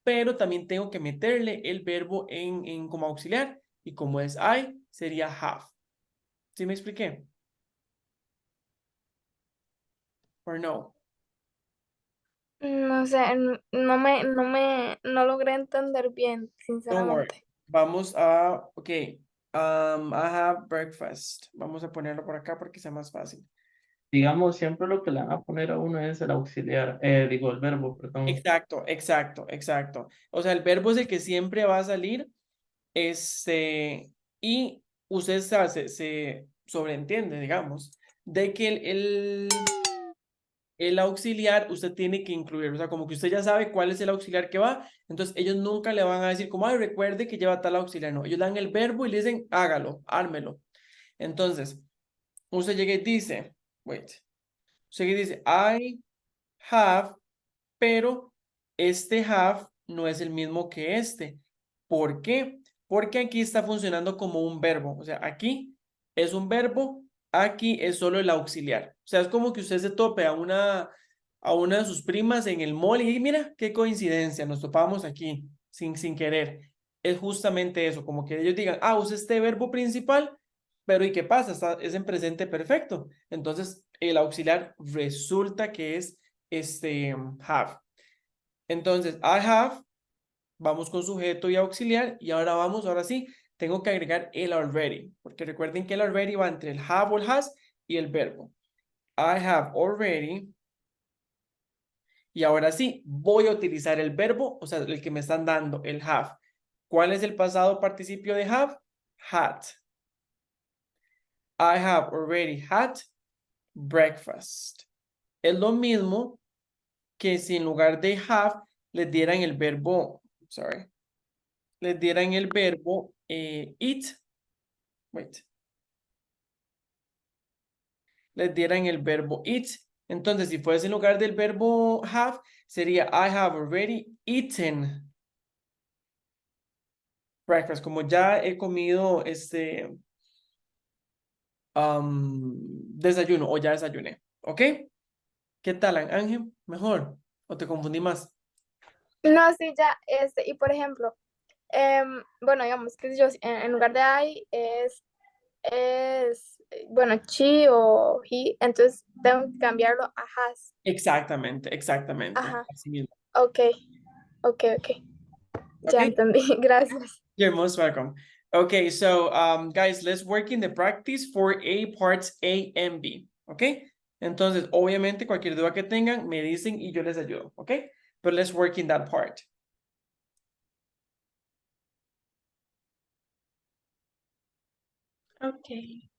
pero también tengo que meterle el verbo en como auxiliar, y como es I, sería have. ¿Sí me expliqué? ¿O no? No sé, no logré entender bien, Don't worry. sinceramente. Vamos a, ok, I have breakfast. Vamos a ponerlo por acá porque sea más fácil. Digamos, siempre lo que le van a poner a uno es el auxiliar, digo, el verbo, perdón. Exacto, exacto, exacto. O sea, el verbo es el que siempre va a salir, y usted se sobreentiende, digamos, de que el auxiliar usted tiene que incluir, o sea, como que usted ya sabe cuál es el auxiliar que va, entonces ellos nunca le van a decir como, ay, recuerde que lleva tal auxiliar, no, ellos dan el verbo y le dicen, hágalo, ármelo. Entonces, usted llega y dice, wait, sea, que dice, I have, pero este have no es el mismo que este. ¿Por qué? Porque aquí está funcionando como un verbo. O sea, aquí es un verbo, aquí es solo el auxiliar. O sea, es como que usted se tope a una de sus primas en el mall y mira, qué coincidencia, nos topamos aquí sin querer. Es justamente eso, como que ellos digan, usa este verbo principal, pero ¿y qué pasa? Es en presente perfecto. Entonces, el auxiliar resulta que es have. Entonces, I have, vamos con sujeto y auxiliar, y ahora sí, tengo que agregar el already, porque recuerden que el already va entre el have o el has y el verbo. I have already, y ahora sí, voy a utilizar el verbo, o sea, el que me están dando, el have. ¿Cuál es el pasado participio de have? Had. I have already had breakfast. Es lo mismo que si en lugar de have les dieran el verbo, les dieran el verbo eat, wait, les dieran el verbo eat. Entonces, si fuese en lugar del verbo have, sería I have already eaten breakfast. Como ya he comido desayuno o ya desayuné. ¿Ok? ¿Qué tal, Ángel? ¿Mejor? ¿O te confundí más? No, sí, ya, y por ejemplo, bueno, digamos que yo en lugar de I bueno, she o he, entonces tengo que cambiarlo a has. Exactamente, exactamente. Ajá, Así mismo. ok, ok, ok, ¿Ok? ya entendí, gracias. You're most welcome. Okay, so guys, let's work in the practice for A parts A and B. Okay? Entonces, obviamente, cualquier duda que tengan, me dicen y yo les ayudo. Okay? But let's work in that part. Okay.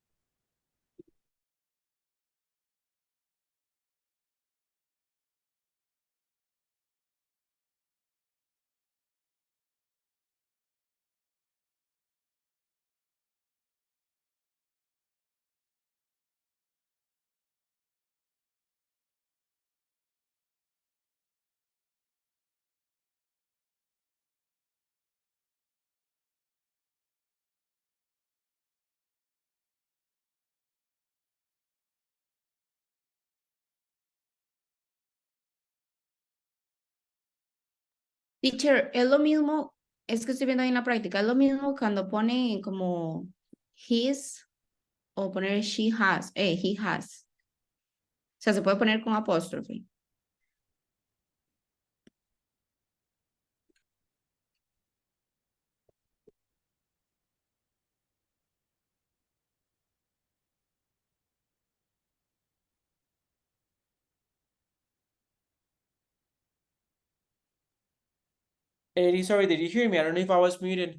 Teacher, es lo mismo, es que estoy viendo ahí en la práctica, es lo mismo cuando pone como his o poner she has, he has. O sea, se puede poner con apóstrofe. Eddie, sorry, did you hear me? I don't know if I was muted.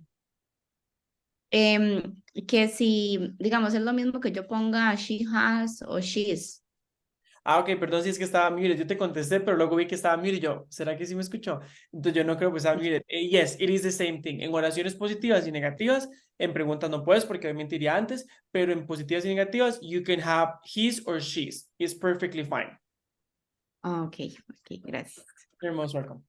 Que si, digamos, es lo mismo que yo ponga she has o she's. Ok, perdón si es que estaba muted. Yo te contesté, pero luego vi que estaba muted y yo, ¿será que sí me escuchó? Entonces yo no creo que estaba muted. Yes, it is the same thing. En oraciones positivas y negativas, en preguntas no puedes porque obviamente iría antes, pero en positivas y negativas, you can have his or she's. It's perfectly fine. Ok, ok, gracias. You're most welcome.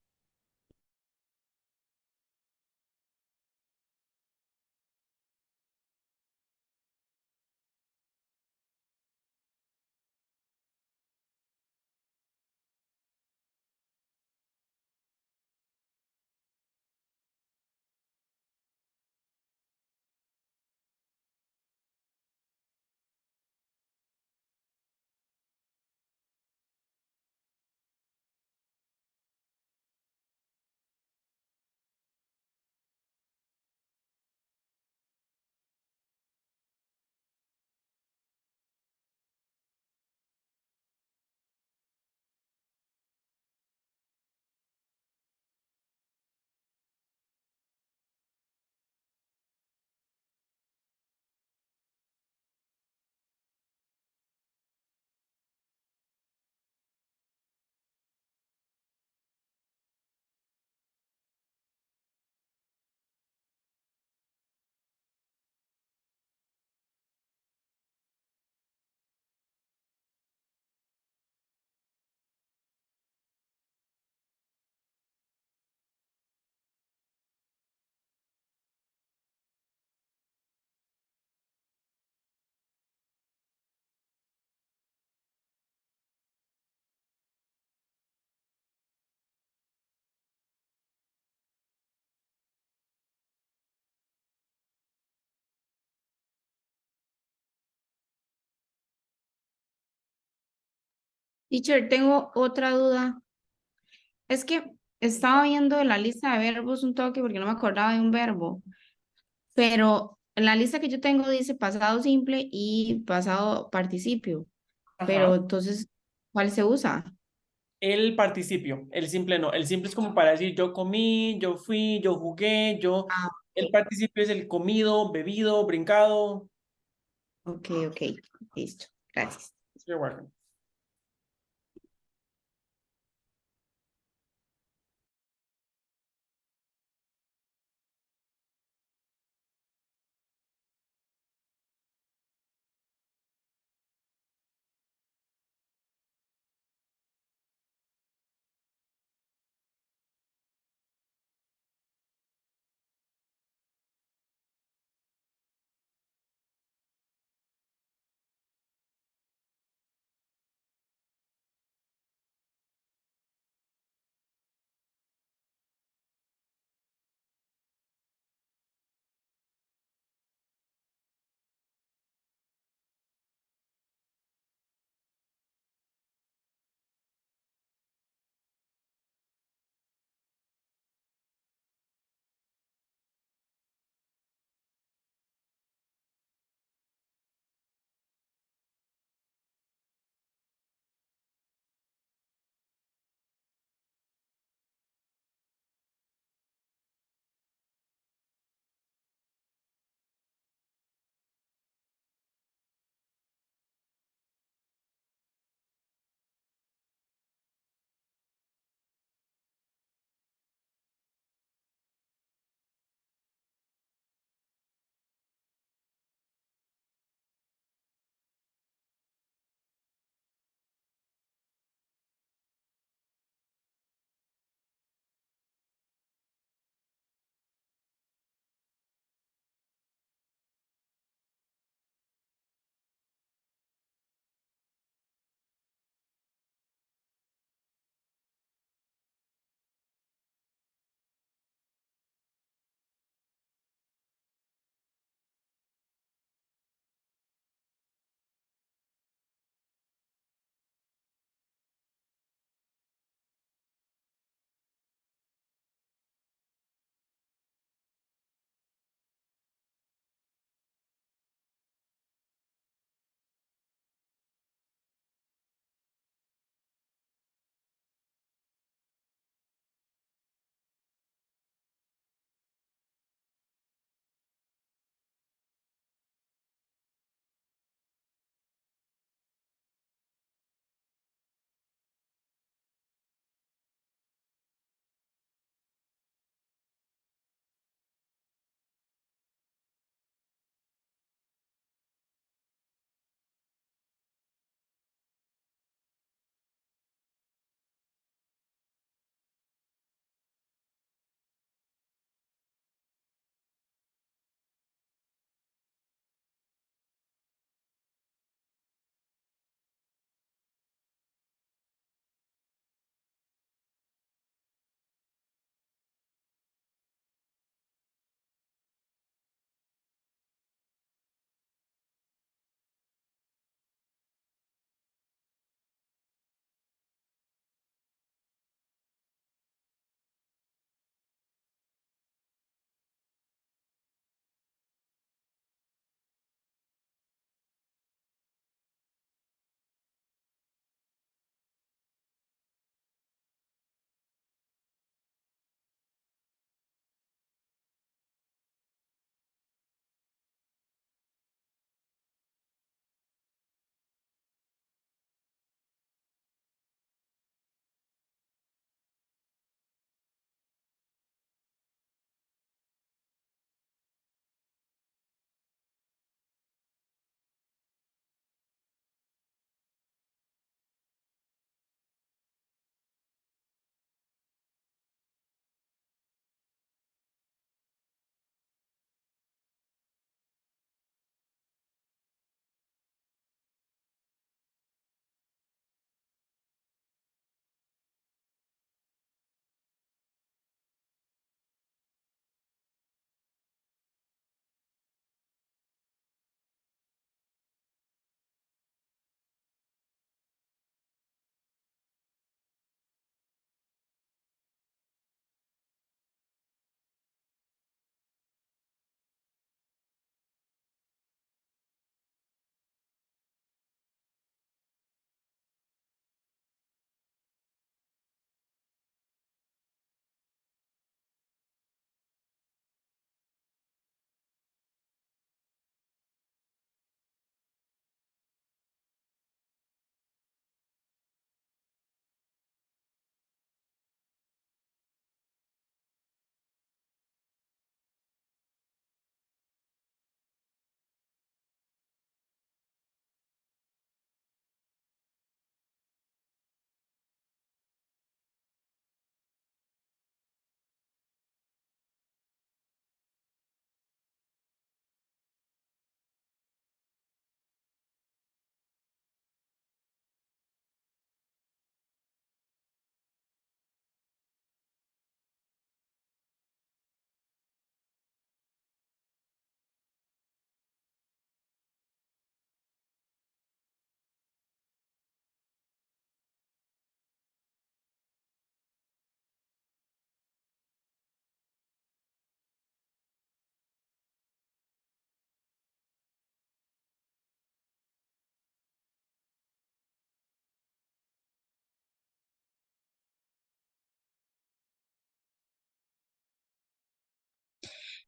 Teacher, tengo otra duda. Es que estaba viendo la lista de verbos un toque porque no me acordaba de un verbo, pero en la lista que yo tengo dice pasado simple y pasado participio, pero Ajá. entonces, ¿cuál se usa? El participio, el simple no. El simple es como para decir yo comí, yo fui, yo jugué, yo. Ah, El participio es el comido, bebido, brincado. ok, ok, listo, gracias. You're welcome.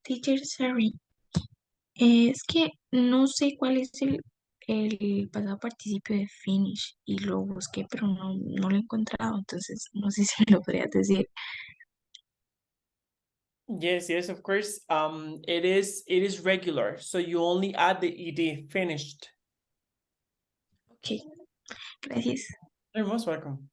Teacher, sorry. Es que no sé cuál es el pasado participio de finish y lo busqué, pero no lo he encontrado, entonces no sé si me lo podrías decir. Yes, yes, of course. It is regular, so you only add the ed, finished. Ok, gracias. You're most welcome.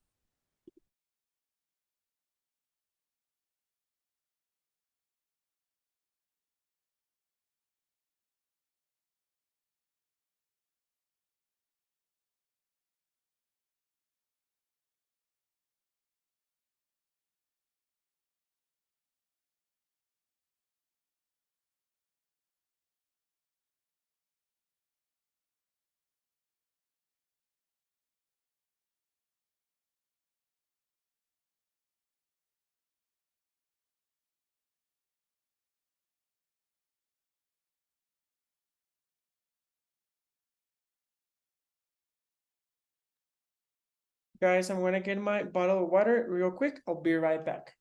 Guys, I'm gonna get my bottle of water real quick. I'll be right back.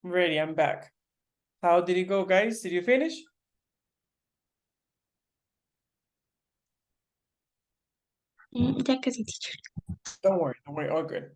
Ready, I'm back. How did it go, guys? Did you finish? Ya casi, teacher. Don't worry, all good.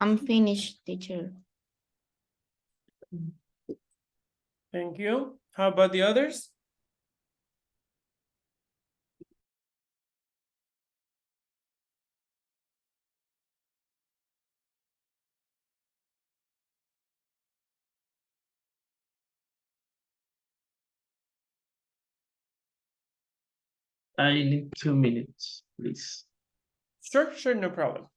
I'm finished, teacher. Thank you. How about the others? I need 2 minutes, please. Sure, no problem.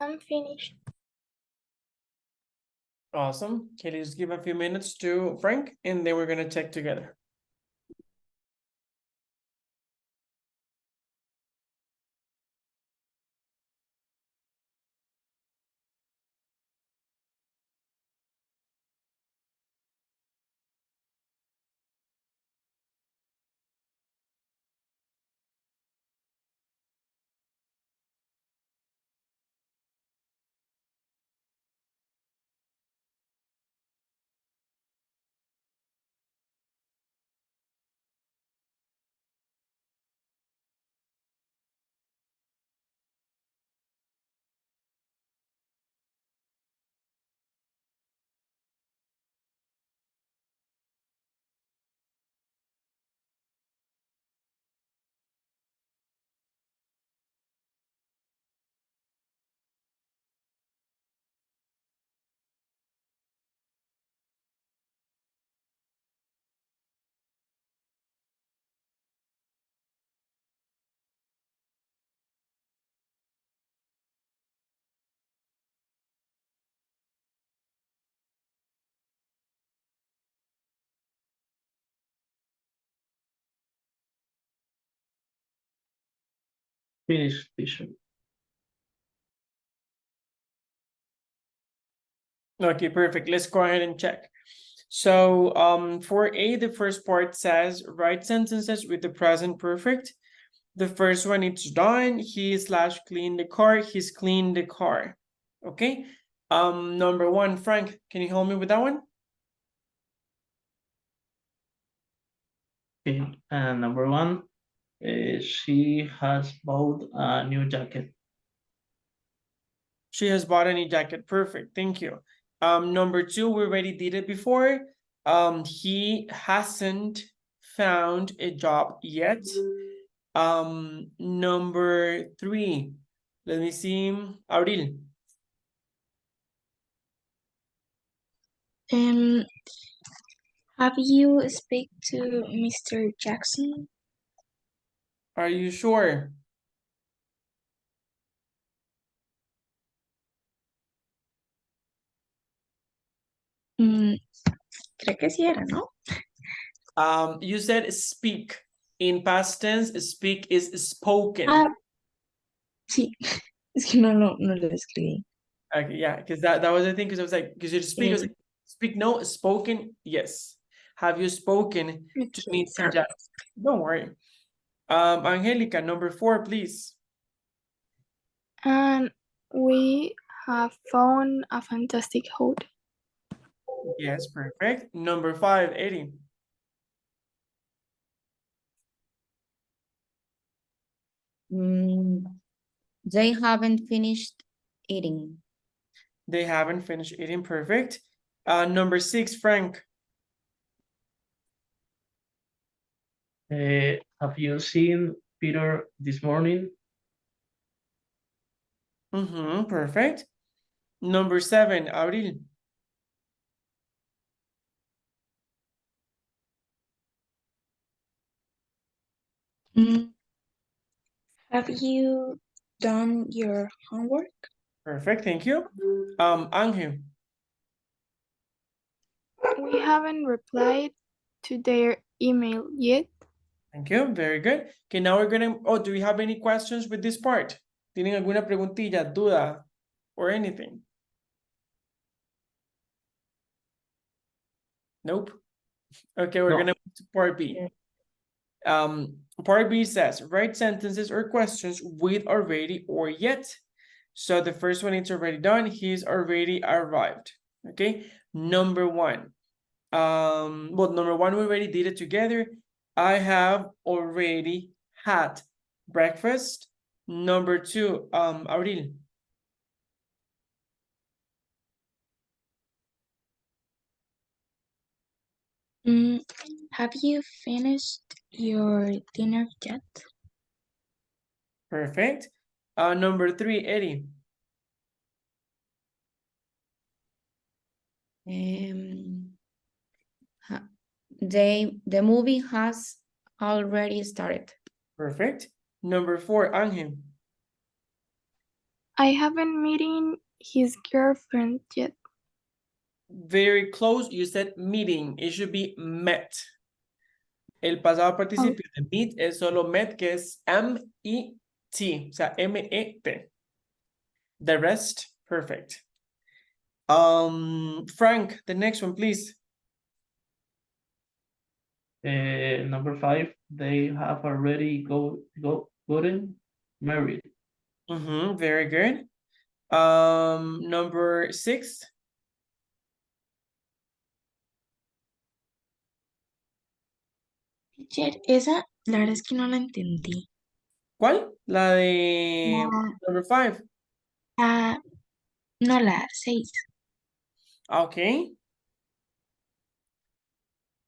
I'm finished. Awesome. Okay, let's give a few minutes to Frank, and then we're gonna check together. Finish, teacher. Okay, perfect. Let's go ahead and check. So for A, the first part says write sentences with the present perfect. The first one, it's done. He / cleaned the car. He's cleaned the car. Okay. Number one, Frank, can you help me with that one? Okay. And number one, she has bought a new jacket. She has bought a new jacket. Perfect. Thank you. Number two, we already did it before. He hasn't found a job yet. Number three, let me see. Abril. Have you speak to Mr. Jackson? Are you sure? Creo que sí era, ¿no? You said speak. In past tense, speak is spoken. Ah, sí. Es que no lo escribí. Okay, yeah, because that was the thing, because I was like, because you speak, I was like, speak, no, spoken, yes. Have you spoken to Okay, Mr. sorry. Jackson? Don't worry. Angelica, number four, please. And we have found a fantastic hotel. Yes, perfect. Number five, Eddie. They haven't finished eating. They haven't finished eating, perfect. Number six, Frank. Have you seen Peter this morning? Perfect. Number seven, Abril. Have you done your homework? Perfect, thank you. Angel. We haven't replied to their email yet. Thank you, very good. Okay, now we're gonna, oh, do we have any questions with this part? ¿Tienen alguna preguntilla, duda, or anything? Nope. Okay, we're No. gonna move to part B. Part B says, write sentences or questions with already or yet. So the first one, it's already done. He's already arrived. Okay, number one. Well, number one, we already did it together. I have already had breakfast. Number two, Abril. Have you finished your dinner yet? Perfect. Number three, Eddie. The movie has already started. Perfect. Number four, Angel. I haven't meeting his girlfriend yet. Very close, you said meeting. It should be met. El pasado participio de meet es solo met, que es M-E-T, o sea, M-E-T. The rest, perfect. Frank, the next one, please. Number 5, they have already gotten married. Very good. Number 6. Teacher, esa, la verdad es que no la entendí. ¿Cuál? La de number 5. Ah, no, la 6. Okay.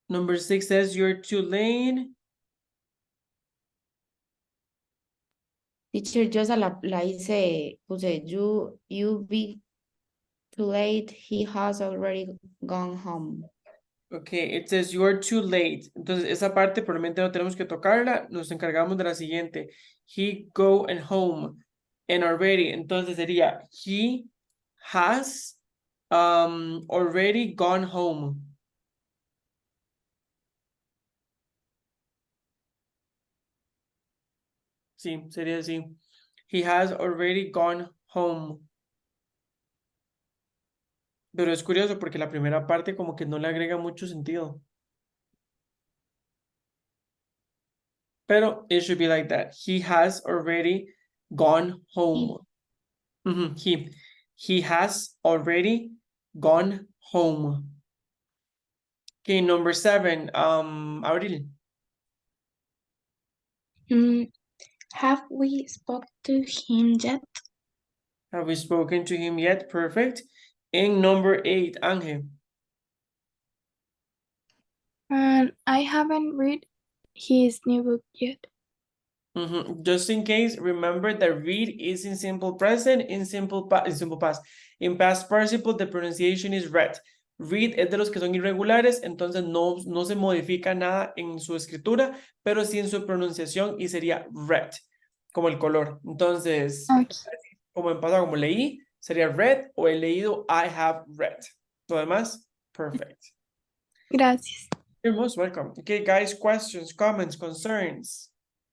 Number 6 says you're too late. Teacher, yo esa la hice, puse, you be too late, he has already gone home. Okay, it says you're too late. Entonces, esa parte probablemente no tenemos que tocarla. Nos encargamos de la siguiente. He go and home. And already. Entonces sería he has already gone home. Sí, sería así. He has already gone home. Pero es curioso porque la primera parte como que no le agrega mucho sentido. Pero it should be like that. He has already gone home. He has already gone home. Okay, number 7. Abril. Have we spoke to him yet? Have we spoken to him yet? Perfect. And number 8, Angel. And I haven't read his new book yet. Just in case, remember that read is in simple present, in simple past. In past participle, the pronunciation is read. Read es de los que son irregulares, entonces no se modifica nada en su escritura, pero sí en su pronunciación y sería read, como el color. Entonces, como en pasado, como leí, sería read o he leído I have read. Lo demás, perfect. Gracias. You're most welcome. Okay, guys, questions, comments, concerns,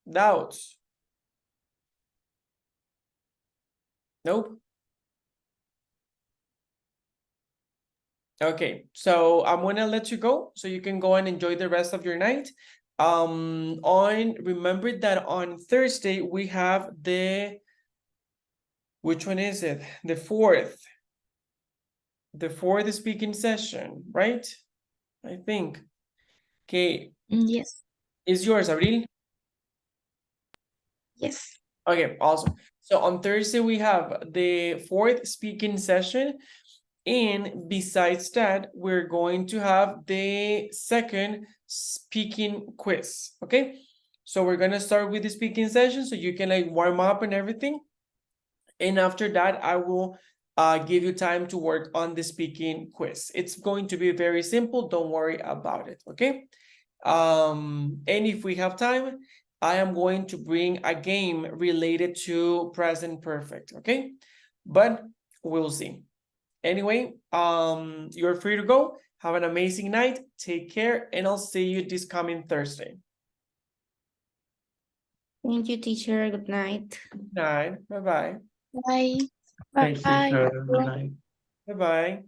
doubts? Nope. Okay, so I'm gonna let you go so you can go and enjoy the rest of your night. Remember that on Thursday we have which one is it? The fourth speaking session, right? I think. Okay, Yes. it's yours, Abril. Yes. Okay, awesome. So on Thursday we have the fourth speaking session. And besides that, we're going to have the second speaking quiz, okay? So we're gonna start with the speaking session so you can like warm up and everything. And after that, I will give you time to work on the speaking quiz. It's going to be very simple, don't worry about it, okay? And if we have time, I am going to bring a game related to present perfect, okay? But we'll see. Anyway, you're free to go. Have an amazing night. Take care, and I'll see you this coming Thursday. Thank you, teacher. Good night. Good night. Bye-bye. Bye. Thanks, Bye. teacher. Good night. Bye-bye.